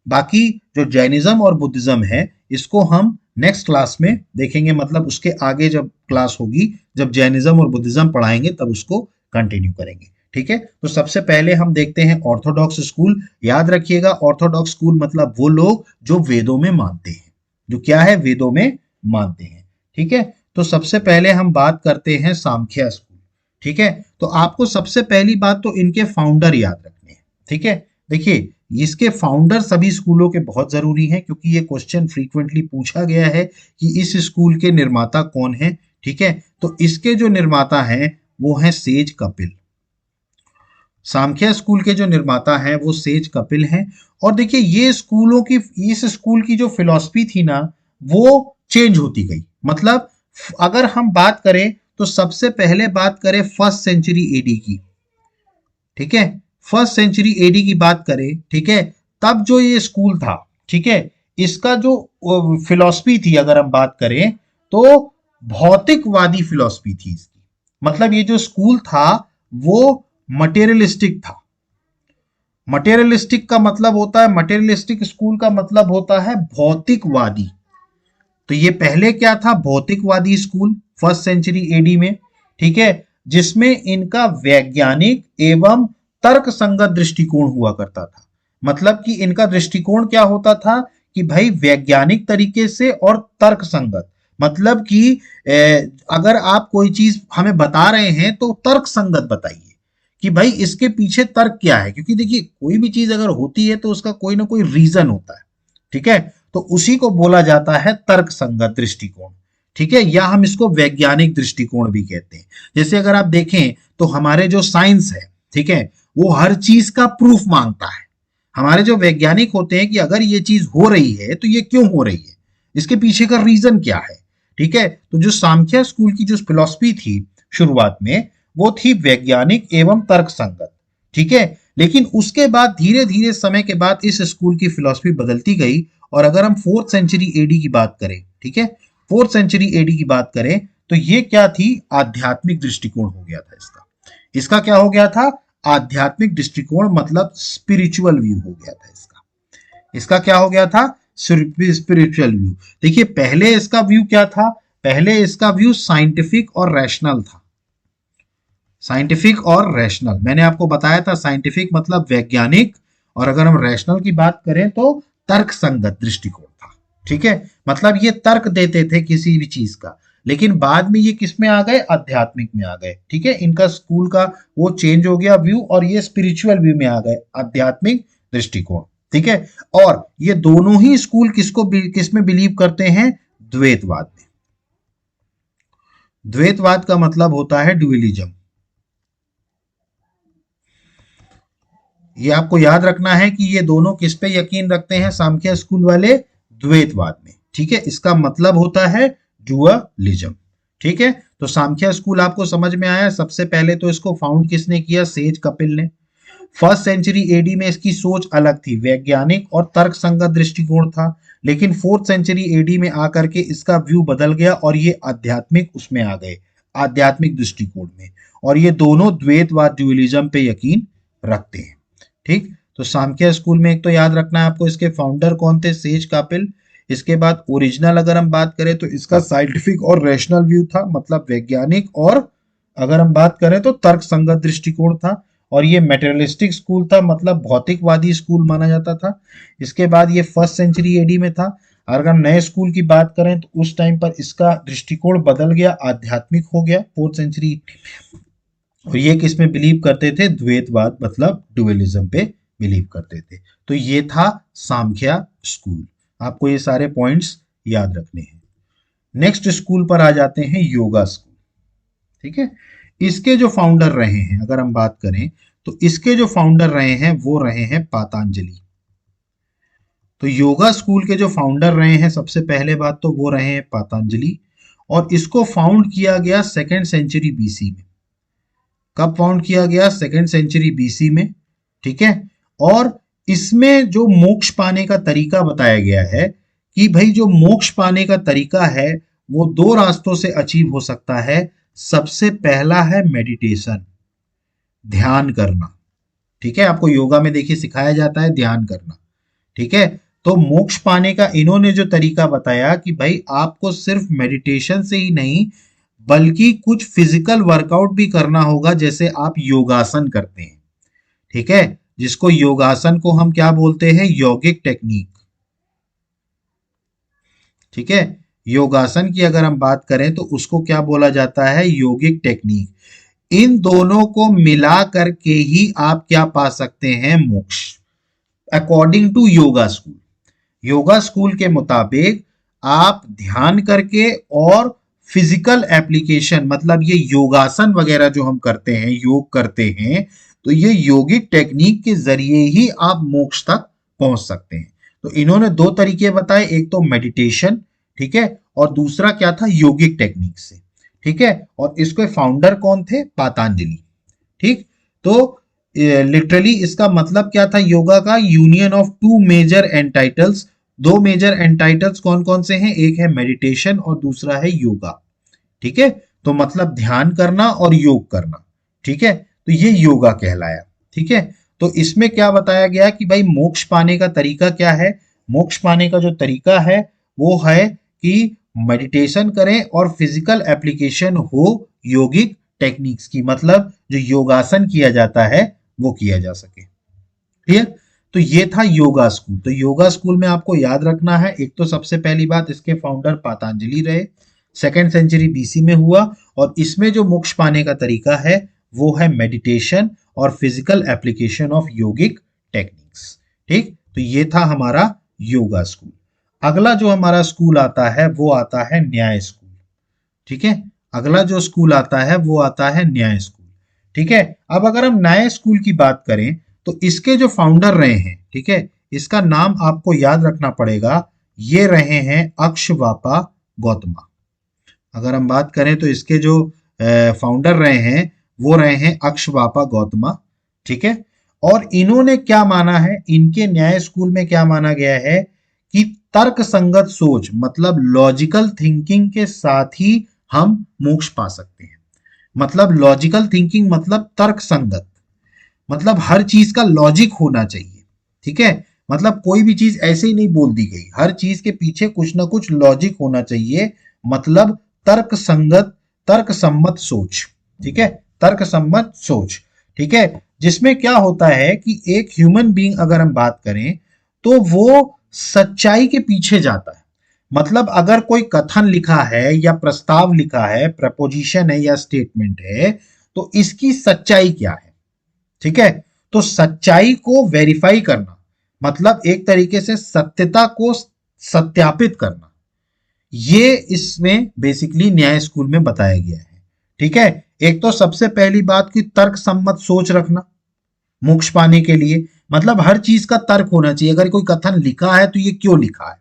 बाकी जो जैनिज्म और बुद्धिज्म है इसको हम नेक्स्ट क्लास में देखेंगे, मतलब उसके आगे जब क्लास होगी, जब जैनिज्म और बुद्धिज्म पढ़ाएंगे तब उसको कंटिन्यू करेंगे। ठीक है, तो सबसे पहले हम देखते हैं ऑर्थोडॉक्स स्कूल। याद रखिएगा ऑर्थोडॉक्स स्कूल मतलब वो लोग जो वेदों में मानते हैं, जो क्या है, वेदों में मानते हैं। ठीक है, तो सबसे पहले हम बात करते हैं सांख्या स्कूल। ठीक है, तो आपको सबसे पहली बात तो इनके फाउंडर याद रखने हैं। ठीक है, देखिए इसके फाउंडर सभी स्कूलों के बहुत जरूरी हैं, क्योंकि ये क्वेश्चन फ्रीक्वेंटली पूछा गया है कि इस स्कूल के निर्माता कौन है। ठीक है, तो इसके जो निर्माता हैं वो हैं सेज कपिल। सांख्या स्कूल के जो निर्माता हैं वो सेज कपिल हैं। और देखिए ये स्कूलों की, इस स्कूल की जो फिलॉसफी थी ना, वो चेंज होती गई। मतलब अगर हम बात करें तो सबसे पहले बात करें फर्स्ट सेंचुरी एडी की। ठीक है, फर्स्ट सेंचुरी एडी की बात करें, ठीक है, तब जो ये स्कूल था, ठीक है, इसका जो फिलॉसफी थी अगर हम बात करें तो भौतिकवादी फिलॉसफी थी इसकी। मतलब ये जो स्कूल था वो मटेरियलिस्टिक था। मटेरियलिस्टिक का मतलब होता है, मटेरियलिस्टिक स्कूल का मतलब होता है भौतिकवादी। तो ये पहले क्या था, भौतिकवादी स्कूल, फर्स्ट सेंचुरी एडी में। ठीक है, जिसमें इनका वैज्ञानिक एवं तर्क संगत दृष्टिकोण हुआ करता था। मतलब कि इनका दृष्टिकोण क्या होता था कि भाई वैज्ञानिक तरीके से और तर्क संगत, मतलब कि अगर आप कोई चीज हमें बता रहे हैं तो तर्क संगत बताइए कि भाई इसके पीछे तर्क क्या है, क्योंकि देखिए कोई भी चीज अगर होती है तो उसका कोई ना कोई रीजन होता है। ठीक है, तो उसी को बोला जाता है तर्क संगत दृष्टिकोण। ठीक है, या हम इसको वैज्ञानिक दृष्टिकोण भी कहते हैं। जैसे अगर आप देखें तो हमारे जो साइंस है, ठीक है, वो हर चीज का प्रूफ मांगता है। हमारे जो वैज्ञानिक होते हैं कि अगर ये चीज हो रही है तो ये क्यों हो रही है, इसके पीछे का रीजन क्या है। ठीक है, तो जो सांख्या स्कूल की जो फिलॉसफी थी शुरुआत में, वो थी वैज्ञानिक एवं तर्क संगत। ठीक है, लेकिन उसके बाद धीरे धीरे समय के बाद इस स्कूल की फिलॉसफी बदलती गई। और अगर हम 4th सेंचुरी एडी की बात करें, ठीक है, 4th सेंचुरी एडी की बात करें तो ये क्या थी, आध्यात्मिक दृष्टिकोण हो गया था इसका। इसका क्या हो गया था, आध्यात्मिक दृष्टिकोण, मतलब स्पिरिचुअल व्यू हो गया था इसका। इसका क्या हो गया था, स्पिरिचुअल व्यू। देखिए पहले इसका व्यू क्या था, पहले इसका व्यू साइंटिफिक और रैशनल था। साइंटिफिक और रैशनल, मैंने आपको बताया था साइंटिफिक मतलब वैज्ञानिक, और अगर हम रैशनल की बात करें तो तर्क संगत दृष्टिकोण था। ठीक है, मतलब ये तर्क देते थे किसी भी चीज का, लेकिन बाद में ये किस में आ गए, आध्यात्मिक में आ गए। ठीक है, इनका स्कूल का वो चेंज हो गया व्यू, और ये स्पिरिचुअल व्यू में आ गए, आध्यात्मिक दृष्टिकोण। ठीक है, और ये दोनों ही स्कूल किस में बिलीव करते हैं, द्वैतवाद में। द्वैतवाद का मतलब होता है ड्यूअलिज्म। ये आपको याद रखना है कि ये दोनों किस पे यकीन रखते हैं, सांख्य स्कूल वाले, द्वैतवाद में। ठीक है, इसका मतलब होता है डुअलिज्म। ठीक है, तो सांख्य स्कूल आपको समझ में आया। सबसे पहले तो इसको फाउंड किसने किया, सेज कपिल ने। 1st सेंचुरी एडी में इसकी सोच अलग थी, वैज्ञानिक और तर्क संगत दृष्टिकोण था। लेकिन 4th सेंचुरी एडी में आकर के इसका व्यू बदल गया और ये आध्यात्मिक उसमें आ गए, आध्यात्मिक दृष्टिकोण में। और ये दोनों द्वैतवाद, ड्यूअलिज्म पे यकीन रखते हैं। ठीक, तो सांख्य स्कूल में एक तो याद रखना है आपको, इसके फाउंडर कौन थे, सेज कापिल। इसके बाद ओरिजिनल अगर हम बात करें तो इसका साइंटिफिक और रैशनल व्यू था, मतलब वैज्ञानिक, और अगर हम बात करें तो तर्क संगत दृष्टिकोण था। और ये मेटेरियलिस्टिक स्कूल था, मतलब भौतिकवादी स्कूल माना जाता था। इसके बाद ये 1st सेंचुरी एडी में था। अगर हम नए स्कूल की बात करें तो उस टाइम पर इसका दृष्टिकोण बदल गया, आध्यात्मिक हो गया 4th सेंचुरी। और ये किस में बिलीव करते थे, द्वैतवाद मतलब डुअलिज्म पे बिलीव करते थे। तो ये था सांख्य स्कूल। आपको ये सारे पॉइंट्स याद रखने हैं। नेक्स्ट स्कूल पर आ जाते हैं, योगा स्कूल। ठीक है, इसके जो फाउंडर रहे हैं, अगर हम बात करें तो इसके जो फाउंडर रहे हैं वो रहे हैं पातंजलि। तो योगा स्कूल के जो फाउंडर रहे हैं, सबसे पहले बात तो वो रहे हैं पातंजलि। और इसको फाउंड किया गया 2nd सेंचुरी बीसी में। कब फाउंड किया गया, 2nd सेंचुरी बीसी में। ठीक है, और इसमें जो मोक्ष पाने का तरीका बताया गया है कि भाई जो मोक्ष पाने का तरीका है वो 2 रास्तों से अचीव हो सकता है। सबसे पहला है मेडिटेशन, ध्यान करना। ठीक है, आपको योगा में देखिए सिखाया जाता है ध्यान करना। ठीक है, तो मोक्ष पाने का इन्होंने जो तरीका बताया कि भाई आपको सिर्फ मेडिटेशन से ही नहीं बल्कि कुछ फिजिकल वर्कआउट भी करना होगा, जैसे आप योगासन करते हैं। ठीक है, जिसको योगासन को हम क्या बोलते हैं, यौगिक टेक्निक। ठीक है, योगासन की अगर हम बात करें तो उसको क्या बोला जाता है, यौगिक टेक्निक। इन दोनों को मिला करके ही आप क्या पा सकते हैं, moksha, according to yoga school. Yoga school के मुताबिक आप ध्यान करके और फिजिकल एप्लीकेशन, मतलब ये योगासन वगैरह जो हम करते हैं, योग करते हैं, तो ये यौगिक टेक्निक के जरिए ही आप मोक्ष तक पहुंच सकते हैं। तो इन्होंने 2 तरीके बताए, एक तो मेडिटेशन, ठीक है, और दूसरा क्या था, यौगिक टेक्निक से। ठीक है, और इसके फाउंडर कौन थे, पातंजलि। ठीक, तो लिटरली इसका मतलब क्या था, योगा का union of 2 major entitles. 2 major entitles कौन कौन से हैं, एक है मेडिटेशन और दूसरा है योगा। ठीक है, तो मतलब ध्यान करना और योग करना। ठीक है, तो ये योगा कहलाया। ठीक है, तो इसमें क्या बताया गया कि भाई मोक्ष पाने का तरीका क्या है। मोक्ष पाने का जो तरीका है वो है कि मेडिटेशन करें और फिजिकल एप्लीकेशन हो योगिक टेक्निक्स की, मतलब जो योगासन किया जाता है वो किया जा सके। क्लियर, तो ये था योगा स्कूल। तो योगा स्कूल में आपको याद रखना है, एक तो सबसे पहली बात इसके फाउंडर पातंजलि रहे, 2nd सेंचुरी बीसी में हुआ। और इसमें जो मोक्ष पाने का तरीका है वो है मेडिटेशन और physical application of yogic techniques. ठीक, तो ये था हमारा योगा स्कूल। अगला जो हमारा स्कूल आता है वो आता है न्याय स्कूल। ठीक है, अगला जो स्कूल आता है वो आता है न्याय स्कूल। ठीक है, अब अगर हम न्याय स्कूल की बात करें तो इसके जो फाउंडर रहे हैं, ठीक है, इसका नाम आपको याद रखना पड़ेगा, ये रहे हैं अक्षवापा गौतमा। अगर हम बात करें तो इसके जो फाउंडर रहे हैं वो रहे हैं अक्षवापा गौतमा। ठीक है, और इन्होंने क्या माना है, इनके न्याय स्कूल में क्या माना गया है कि तर्क संगत सोच मतलब लॉजिकल थिंकिंग के साथ ही हम मोक्ष पा सकते हैं। मतलब लॉजिकल थिंकिंग मतलब तर्क संगत, मतलब हर चीज का लॉजिक होना चाहिए। ठीक है, मतलब कोई भी चीज ऐसे ही नहीं बोल दी गई, हर चीज के पीछे कुछ ना कुछ लॉजिक होना चाहिए। मतलब तर्क संगत, तर्क सम्मत सोच। ठीक है, तर्क सम्मत सोच। ठीक है, जिसमें क्या होता है कि एक ह्यूमन बीइंग अगर हम बात करें तो वो सच्चाई के पीछे जाता है। मतलब अगर कोई कथन लिखा है या प्रस्ताव लिखा है, प्रपोजिशन है या स्टेटमेंट है, तो इसकी सच्चाई क्या है। ठीक है, तो सच्चाई को वेरीफाई करना मतलब एक तरीके से सत्यता को सत्यापित करना, ये इसमें बेसिकली न्याय स्कूल में बताया गया है। ठीक है, एक तो सबसे पहली बात की तर्क सम्मत सोच रखना मोक्ष पाने के लिए, मतलब हर चीज का तर्क होना चाहिए। अगर कोई कथन लिखा है तो ये क्यों लिखा है।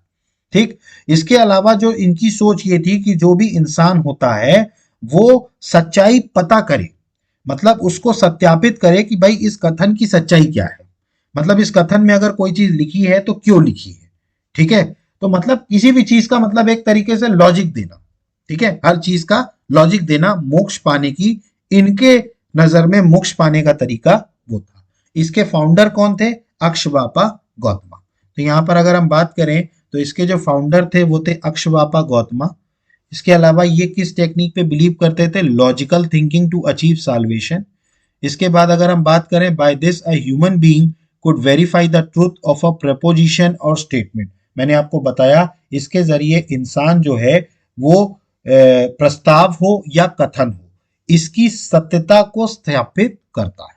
ठीक, इसके अलावा जो इनकी सोच ये थी कि जो भी इंसान होता है वो सच्चाई पता करे, मतलब उसको सत्यापित करे कि भाई इस कथन की सच्चाई क्या है। मतलब इस कथन में अगर कोई चीज लिखी है तो क्यों लिखी है। ठीक है, तो मतलब किसी भी चीज का मतलब एक तरीके से लॉजिक देना। ठीक है, हर चीज का लॉजिक देना मोक्ष पाने की, इनके नजर में मोक्ष पाने का तरीका वो था। इसके फाउंडर कौन थे, अक्षबापा गौतमा। तो यहां पर अगर हम बात करें तो इसके जो फाउंडर थे वो थे अक्षबापा गौतमा। इसके अलावा ये किस टेक्निक पे बिलीव करते थे, logical thinking to achieve salvation. इसके बाद अगर हम बात करें, by this a human being could verify the truth of a proposition और स्टेटमेंट। मैंने आपको बताया इसके जरिए इंसान जो है वो प्रस्ताव हो या कथन हो, इसकी सत्यता को स्थापित करता है।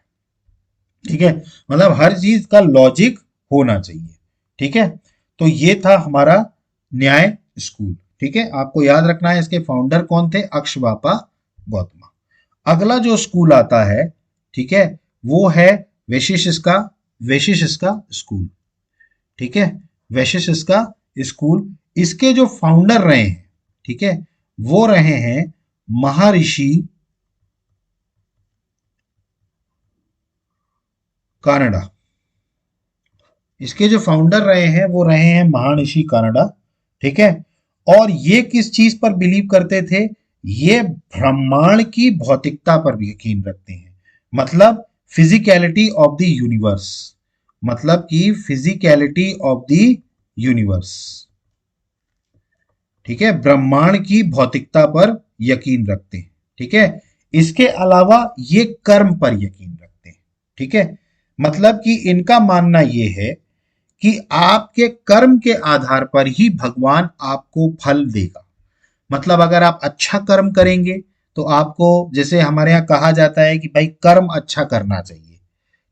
ठीक है, मतलब हर चीज का लॉजिक होना चाहिए। ठीक है, तो ये था हमारा न्याय स्कूल। ठीक है, आपको याद रखना है इसके फाउंडर कौन थे, अक्षबापा गौतमा। अगला जो स्कूल आता है, ठीक है, वो है वैशेषिक वैशेषिक स्कूल। ठीक है, वैशेषिक स्कूल, इसके जो फाउंडर रहे हैं, ठीक है, वो रहे हैं महर्षि कानडा। इसके जो फाउंडर रहे हैं वो रहे हैं महर्षि कानडा। ठीक है, और ये किस चीज पर बिलीव करते थे, ये ब्रह्मांड की भौतिकता पर भी यकीन रखते हैं। मतलब फिजिकलिटी ऑफ द यूनिवर्स, मतलब कि फिजिकलिटी ऑफ द यूनिवर्स। ठीक है, ब्रह्मांड की भौतिकता पर यकीन रखते हैं। ठीक है, इसके अलावा ये कर्म पर यकीन रखते हैं। ठीक है, मतलब कि इनका मानना यह है कि आपके कर्म के आधार पर ही भगवान आपको फल देगा। मतलब अगर आप अच्छा कर्म करेंगे तो आपको, जैसे हमारे यहाँ कहा जाता है कि भाई कर्म अच्छा करना चाहिए।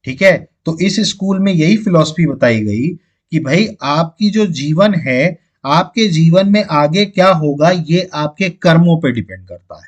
ठीक है, तो इस स्कूल में यही फिलॉसफी बताई गई कि भाई आपकी जो जीवन है, आपके जीवन में आगे क्या होगा ये आपके कर्मों पे डिपेंड करता है।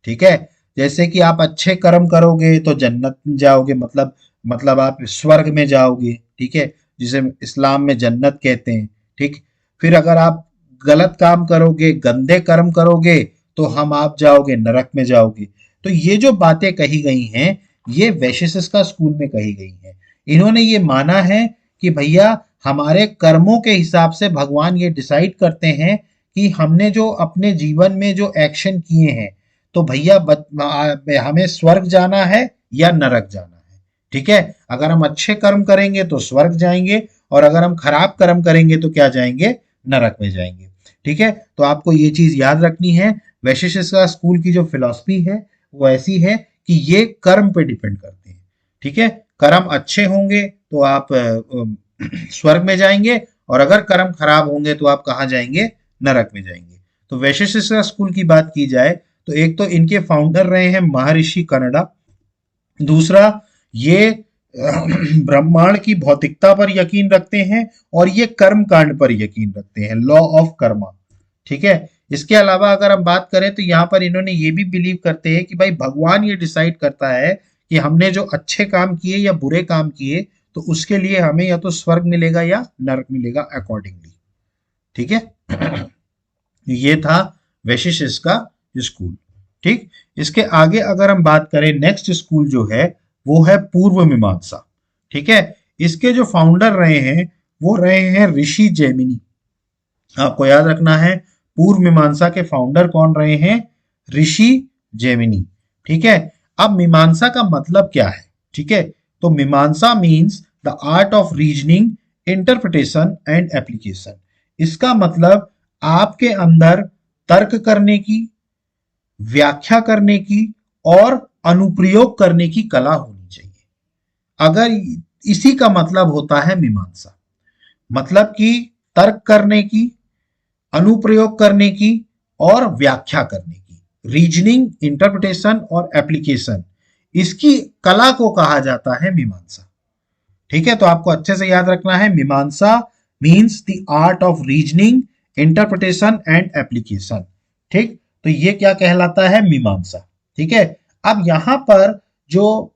ठीक है, जैसे कि आप अच्छे कर्म करोगे तो जन्नत में जाओगे, मतलब आप स्वर्ग में जाओगे। ठीक है, जिसे इस्लाम में जन्नत कहते हैं। ठीक, फिर अगर आप गलत काम करोगे, गंदे कर्म करोगे, तो हम आप जाओगे नरक में जाओगे। तो ये जो बातें कही गई हैं ये वैशेषिक स्कूल में कही गई हैं। इन्होंने ये माना है कि भैया हमारे कर्मों के हिसाब से भगवान ये डिसाइड करते हैं कि हमने जो अपने जीवन में जो एक्शन किए हैं, तो भैया हमें स्वर्ग जाना है या नरक जाना है। ठीक है, अगर हम अच्छे कर्म करेंगे तो स्वर्ग जाएंगे, और अगर हम खराब कर्म करेंगे तो क्या जाएंगे, नरक में जाएंगे। ठीक है, तो आपको ये चीज याद रखनी है। वैशेषिक स्कूल की जो फिलॉसफी है वो ऐसी है कि ये कर्म पे डिपेंड करते हैं। ठीक है, कर्म अच्छे होंगे तो आप स्वर्ग में जाएंगे, और अगर कर्म खराब होंगे तो आप कहाँ जाएंगे, नरक में जाएंगे। तो वैशेषिक स्कूल की बात की जाए तो एक तो इनके फाउंडर रहे हैं महर्षि कनाडा। दूसरा, ये ब्रह्मांड की भौतिकता पर यकीन रखते हैं, और ये कर्म कांड पर यकीन रखते हैं, लॉ ऑफ कर्मा। ठीक है, इसके अलावा अगर हम बात करें तो यहाँ पर इन्होंने ये भी बिलीव करते हैं कि भाई भगवान ये डिसाइड करता है कि हमने जो अच्छे काम किए या बुरे काम किए, तो उसके लिए हमें या तो स्वर्ग मिलेगा या नरक मिलेगा अकॉर्डिंगली। ठीक है, ये था वैशेषिक का स्कूल। ठीक, इसके आगे अगर हम बात करें, नेक्स्ट स्कूल जो है वो है पूर्व मीमांसा। ठीक है। इसके जो फाउंडर रहे हैं वो रहे हैं ऋषि जैमिनी। आपको याद रखना है पूर्व मीमांसा के फाउंडर कौन रहे हैं, ऋषि जैमिनी। ठीक है। अब मीमांसा का मतलब क्या है, ठीक है, तो मीमांसा means the art of reasoning, interpretation and application. इसका मतलब आपके अंदर तर्क करने की, व्याख्या करने की और अनुप्रयोग करने की कला होनी चाहिए। अगर इसी का मतलब होता है मीमांसा, मतलब कि तर्क करने की, अनुप्रयोग करने की और व्याख्या करने की, रीजनिंग, इंटरप्रिटेशन और एप्लीकेशन, इसकी कला को कहा जाता है मीमांसा। ठीक है, तो आपको अच्छे से याद रखना है मीमांसा means the art of reasoning, interpretation and application. ठीक, तो ये क्या कहलाता है, मीमांसा। ठीक है। अब यहां पर जो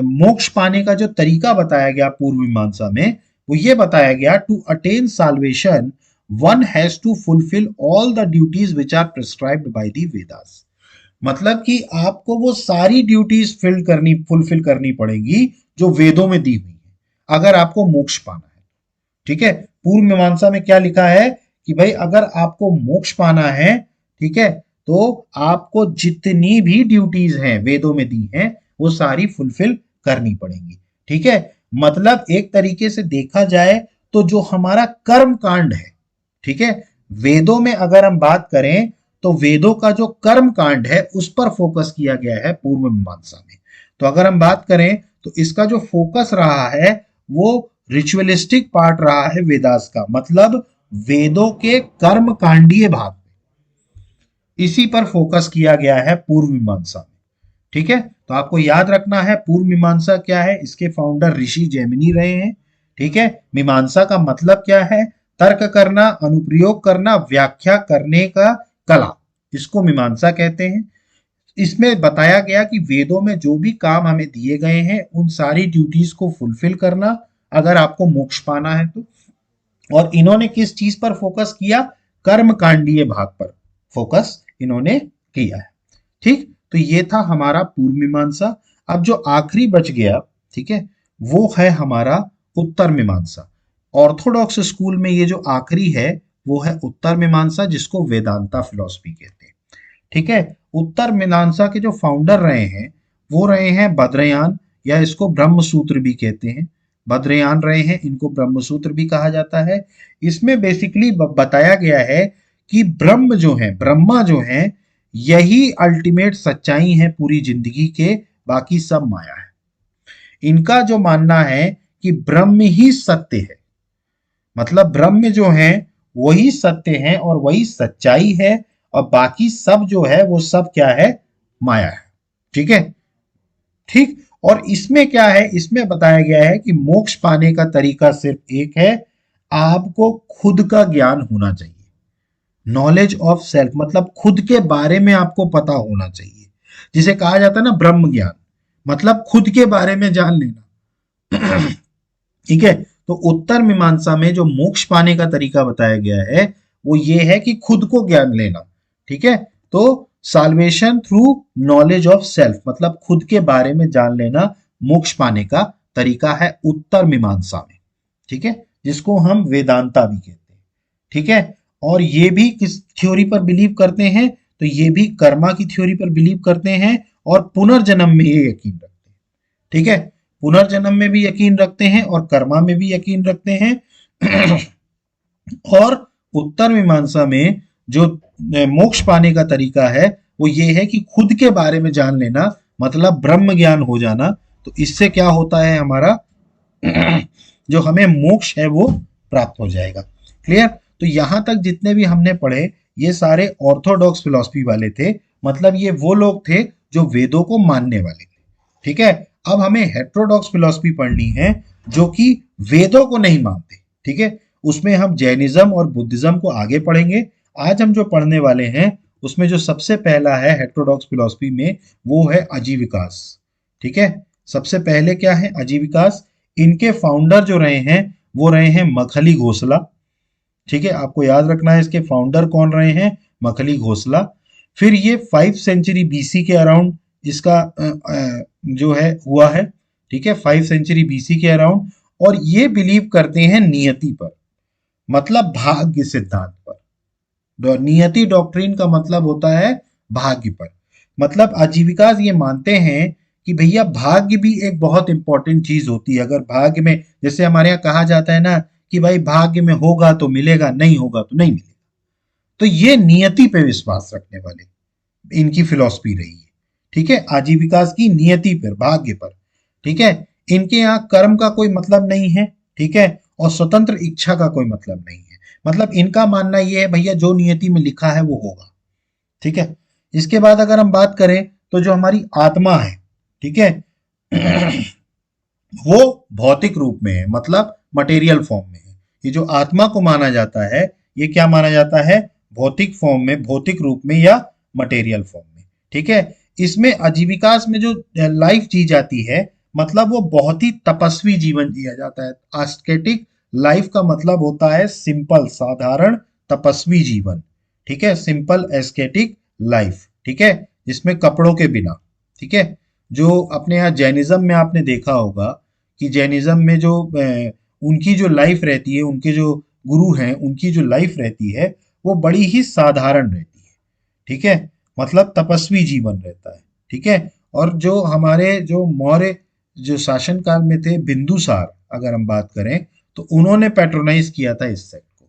मोक्ष पाने का जो तरीका बताया गया पूर्व मीमांसा में, वो ये बताया गया, to attain salvation one has to fulfil all the duties which are prescribed by the Vedas. मतलब कि आपको वो सारी ड्यूटीज फुलफिल करनी पड़ेगी जो वेदों में दी हुई है अगर आपको मोक्ष पाना है। ठीक है। पूर्व मीमांसा में क्या लिखा है कि भाई अगर आपको मोक्ष पाना है, ठीक है, तो आपको जितनी भी ड्यूटीज हैं वेदों में दी हैं वो सारी फुलफिल करनी पड़ेंगी। ठीक है। मतलब एक तरीके से देखा जाए तो जो हमारा कर्म कांड है, ठीक है, वेदों में अगर हम बात करें तो वेदों का जो कर्म कांड है उस पर फोकस किया गया है पूर्व मीमांसा में। तो अगर हम बात करें तो इसका जो फोकस रहा है वो रिचुअलिस्टिक पार्ट रहा है वेदास का, मतलब वेदों के कर्म कांडीय भाग, इसी पर फोकस किया गया है पूर्व मीमांसा में। ठीक है, तो आपको याद रखना है पूर्व मीमांसा क्या है, इसके फाउंडर ऋषि जैमिनी रहे हैं। ठीक है। मीमांसा का मतलब क्या है, तर्क करना, अनुप्रयोग करना, व्याख्या करने का कला, इसको मीमांसा कहते हैं। इसमें बताया गया कि वेदों में जो भी काम हमें दिए गए हैं उन सारी ड्यूटीज को फुलफिल करना अगर आपको मोक्ष पाना है तो। और इन्होंने किस चीज पर फोकस किया, कर्म कांडीय भाग पर फोकस इन्होंने किया है। ठीक, तो ये था हमारा पूर्व मीमांसा। अब जो आखिरी बच गया, ठीक है, वो है हमारा उत्तर मीमांसा। ऑर्थोडॉक्स स्कूल में ये जो आखिरी है वो है उत्तर मीमांसा, जिसको वेदांता फिलॉसफी कहते हैं। ठीक है। उत्तर मीमांसा के जो फाउंडर रहे हैं वो रहे हैं भद्रयान, या इसको ब्रह्म सूत्र भी कहते हैं। भद्रयान रहे हैं, इनको ब्रह्म सूत्र भी कहा जाता है। इसमें बेसिकली बताया गया है कि ब्रह्म जो है, ब्रह्मा जो है, यही अल्टीमेट सच्चाई है पूरी जिंदगी के, बाकी सब माया है। इनका जो मानना है कि ब्रह्म ही सत्य है, मतलब ब्रह्म जो है वही सत्य है और वही सच्चाई है, और बाकी सब जो है वो सब क्या है, माया है। ठीक है। ठीक, और इसमें क्या है, इसमें बताया गया है कि मोक्ष पाने का तरीका सिर्फ एक है, आपको खुद का ज्ञान होना चाहिए। नॉलेज ऑफ सेल्फ, मतलब खुद के बारे में आपको पता होना चाहिए, जिसे कहा जाता है ना ब्रह्म ज्ञान, मतलब खुद के बारे में जान लेना। ठीक है। तो उत्तर मीमांसा में जो मोक्ष पाने का तरीका बताया गया है वो ये है कि खुद को ज्ञान लेना। ठीक है। तो salvation through knowledge of self, मतलब खुद के बारे में जान लेना मोक्ष पाने का तरीका है उत्तर मीमांसा में। ठीक है, जिसको हम वेदांता भी कहते हैं। ठीक है। और ये भी किस थ्योरी पर बिलीव करते हैं, तो ये भी कर्मा की थ्योरी पर बिलीव करते हैं और पुनर्जन्म में ये यकीन रखते हैं। ठीक है, पुनर्जन्म में भी यकीन रखते हैं और कर्मा में भी यकीन रखते हैं। और उत्तर मीमांसा में जो मोक्ष पाने का तरीका है वो ये है कि खुद के बारे में जान लेना, मतलब ब्रह्म ज्ञान हो जाना। तो इससे क्या होता है, हमारा जो हमें मोक्ष है वो प्राप्त हो जाएगा। क्लियर। तो यहां तक जितने भी हमने पढ़े ये सारे ऑर्थोडॉक्स फिलॉसफी वाले थे, मतलब ये वो लोग थे जो वेदों को मानने वाले थे। ठीक है। अब हमें हेट्रोडॉक्स फिलॉसफी पढ़नी है जो कि वेदों को नहीं मानते। ठीक है, उसमें हम जैनिज्म और बुद्धिज्म को आगे पढ़ेंगे। आज हम जो पढ़ने वाले हैं उसमें जो सबसे पहला है हेट्रोडॉक्स फिलॉसफी में, वो है आजीविकास। ठीक है, सबसे पहले क्या है, आजीविकास। इनके फाउंडर जो रहे हैं वो रहे हैं मखली घोषला। ठीक है, आपको याद रखना है इसके फाउंडर कौन रहे हैं, मखली घोषला। फिर ये 5 सेंचुरी बीसी के अराउंड इसका जो है हुआ है। ठीक है, 5 सेंचुरी बीसी के अराउंड। और ये बिलीव करते हैं नियति पर, मतलब भाग्य सिद्धांत पर। नियति डॉक्ट्रिन का मतलब होता है भाग्य पर। मतलब आजीविका ये मानते हैं कि भैया भाग्य भी एक बहुत इंपॉर्टेंट चीज होती है। अगर भाग्य में, जैसे हमारे यहाँ कहा जाता है ना कि भाई भाग्य में होगा तो मिलेगा, नहीं होगा तो नहीं मिलेगा, तो ये नियति पे विश्वास रखने वाले इनकी फिलॉसफी रही है। ठीक है, आजीविका की नियति पर, भाग्य पर। ठीक है, इनके यहाँ कर्म का कोई मतलब नहीं है। ठीक है, और स्वतंत्र इच्छा का कोई मतलब नहीं है। मतलब इनका मानना यह है भैया जो नियति में लिखा है वो होगा। ठीक है, इसके बाद अगर हम बात करें तो जो हमारी आत्मा है, ठीक है, वो भौतिक रूप में है, मतलब मटेरियल फॉर्म में है। ये जो आत्मा को माना जाता है, ये क्या माना जाता है, भौतिक फॉर्म में, भौतिक रूप में या मटेरियल फॉर्म में। ठीक है, इसमें आजीविकास में जो लाइफ जी जाती है, मतलब वो बहुत ही तपस्वी जीवन जिया जाता है। आस्केटिक लाइफ का मतलब होता है सिंपल, साधारण, तपस्वी जीवन। ठीक है, सिंपल एस्केटिक लाइफ। ठीक है, जिसमें कपड़ों के बिना। ठीक है, जो अपने यहाँ जैनिज्म में आपने देखा होगा कि जैनिज्म में जो उनकी जो लाइफ रहती है, उनके जो गुरु हैं उनकी जो लाइफ रहती है वो बड़ी ही साधारण रहती है। ठीक है, मतलब तपस्वी जीवन रहता है। ठीक है, और जो हमारे जो मौर्य जो शासन काल में थे, बिंदुसार अगर हम बात करें, तो उन्होंने पैट्रोनाइज किया था इस सेक्ट को।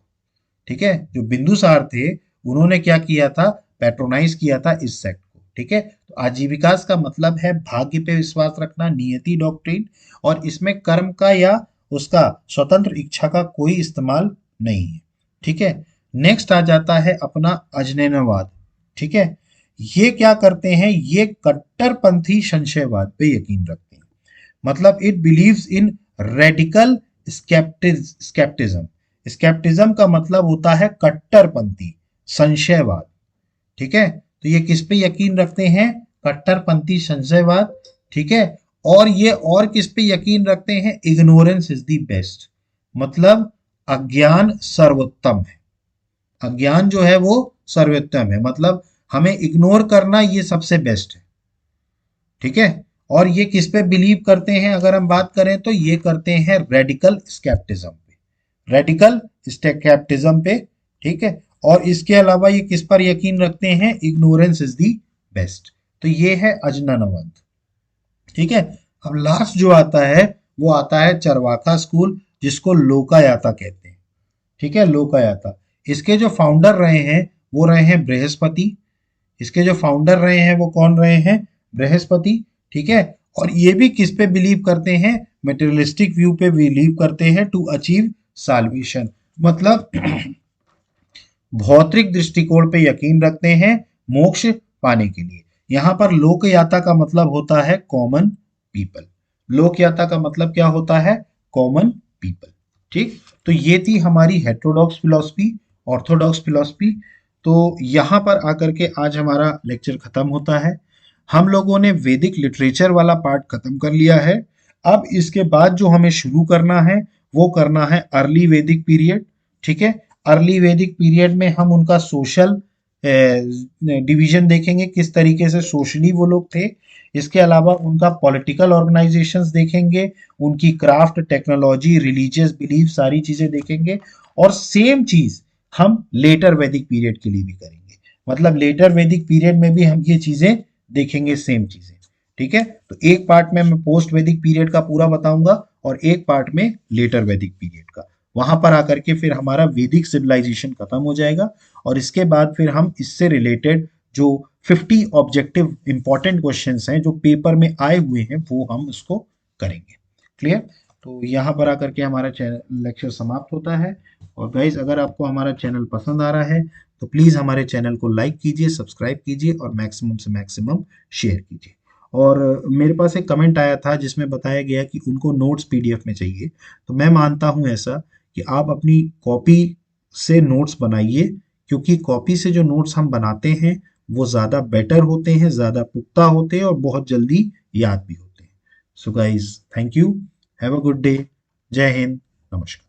ठीक है, जो बिंदुसार थे उन्होंने क्या किया था, पैट्रोनाइज किया था इस सेक्ट को। ठीक है, तो आजीविकास का मतलब है भाग्य पे विश्वास रखना, नियति डॉक्ट्रिन, और इसमें कर्म का या उसका स्वतंत्र इच्छा का कोई इस्तेमाल नहीं है। ठीक है, नेक्स्ट आ जाता है अपना अजनैनवाद। ठीक है, ये क्या करते हैं, ये कट्टरपंथी संशयवाद पे यकीन रखते हैं। मतलब it believes in radical scepticism. Scepticism का मतलब होता है कट्टरपंथी संशयवाद। ठीक है, तो ये किस पे यकीन रखते हैं, कट्टरपंथी संशयवाद। ठीक है, और ये और किस पे यकीन रखते हैं, इग्नोरेंस इज द बेस्ट, मतलब अज्ञान सर्वोत्तम है। अज्ञान जो है वो सर्वोत्तम है, मतलब हमें इग्नोर करना ये सबसे बेस्ट है। ठीक है, और ये किस पे बिलीव करते हैं, अगर हम बात करें तो ये करते हैं रेडिकल स्केप्टिज्म पे, रेडिकल स्केप्टिज्म पे। ठीक है, और इसके अलावा ये किस पर यकीन रखते हैं, इग्नोरेंस इज दी बेस्ट। तो ये है अजननवंत। ठीक है, अब लास्ट जो आता है वो आता है चरवाका स्कूल, जिसको लोकायाता कहते हैं। ठीक है, लोकायाता। इसके जो फाउंडर रहे हैं वो रहे हैं बृहस्पति। इसके जो फाउंडर रहे हैं वो कौन रहे हैं, बृहस्पति। ठीक है, और ये भी किस पे बिलीव करते हैं, मेटेरियलिस्टिक व्यू पे बिलीव करते हैं, टू अचीव साल्वेशन, मतलब भौतिक दृष्टिकोण पे यकीन रखते हैं मोक्ष पाने के लिए। यहां पर लोकयाता का मतलब होता है कॉमन पीपल। लोकयाता का मतलब क्या होता है, कॉमन पीपल। ठीक, तो ये थी हमारी हेटेरोडॉक्स फिलॉसफी, ऑर्थोडॉक्स फिलॉसफी। तो यहाँ पर आकर के आज हमारा लेक्चर खत्म होता है। हम लोगों ने वैदिक लिटरेचर वाला पार्ट खत्म कर लिया है। अब इसके बाद जो हमें शुरू करना है वो करना है अर्ली वैदिक पीरियड। ठीक है, अर्ली वैदिक पीरियड में हम उनका सोशल डिवीजन देखेंगे, किस तरीके से सोशली वो लोग थे। इसके अलावा उनका पॉलिटिकल ऑर्गेनाइजेशंस देखेंगे, उनकी क्राफ्ट, टेक्नोलॉजी, रिलीजियस बिलीफ, सारी चीजें देखेंगे। और सेम चीज हम लेटर वैदिक पीरियड के लिए भी करेंगे, मतलब लेटर वैदिक पीरियड में भी हम ये चीजें देखेंगे, सेम चीजें। ठीक है, तो एक पार्ट में मैं पोस्ट वैदिक पीरियड का पूरा बताऊंगा और एक पार्ट में लेटर वैदिक पीरियड का। वहां पर आकर के फिर हमारा वैदिक सिविलाइजेशन खत्म हो जाएगा, और इसके बाद फिर हम इससे रिलेटेड जो 50 ऑब्जेक्टिव इंपॉर्टेंट क्वेश्चंस हैं जो पेपर में आए हुए हैं वो हम उसको करेंगे। क्लियर, तो यहाँ पर आकर के हमारा चैनल लेक्चर समाप्त होता है। और गाइज अगर आपको हमारा चैनल पसंद आ रहा है तो प्लीज़ हमारे चैनल को लाइक कीजिए, सब्सक्राइब कीजिए और मैक्सिमम से मैक्सिमम शेयर कीजिए। और मेरे पास एक कमेंट आया था जिसमें बताया गया कि उनको नोट्स पीडीएफ में चाहिए, तो मैं मानता हूँ ऐसा कि आप अपनी कॉपी से नोट्स बनाइए, क्योंकि कॉपी से जो नोट्स हम बनाते हैं वो ज़्यादा बेटर होते हैं, ज़्यादा पुख्ता होते हैं और बहुत जल्दी याद भी होते हैं। So guys, thank you, have a good day, जय हिंद, नमस्कार।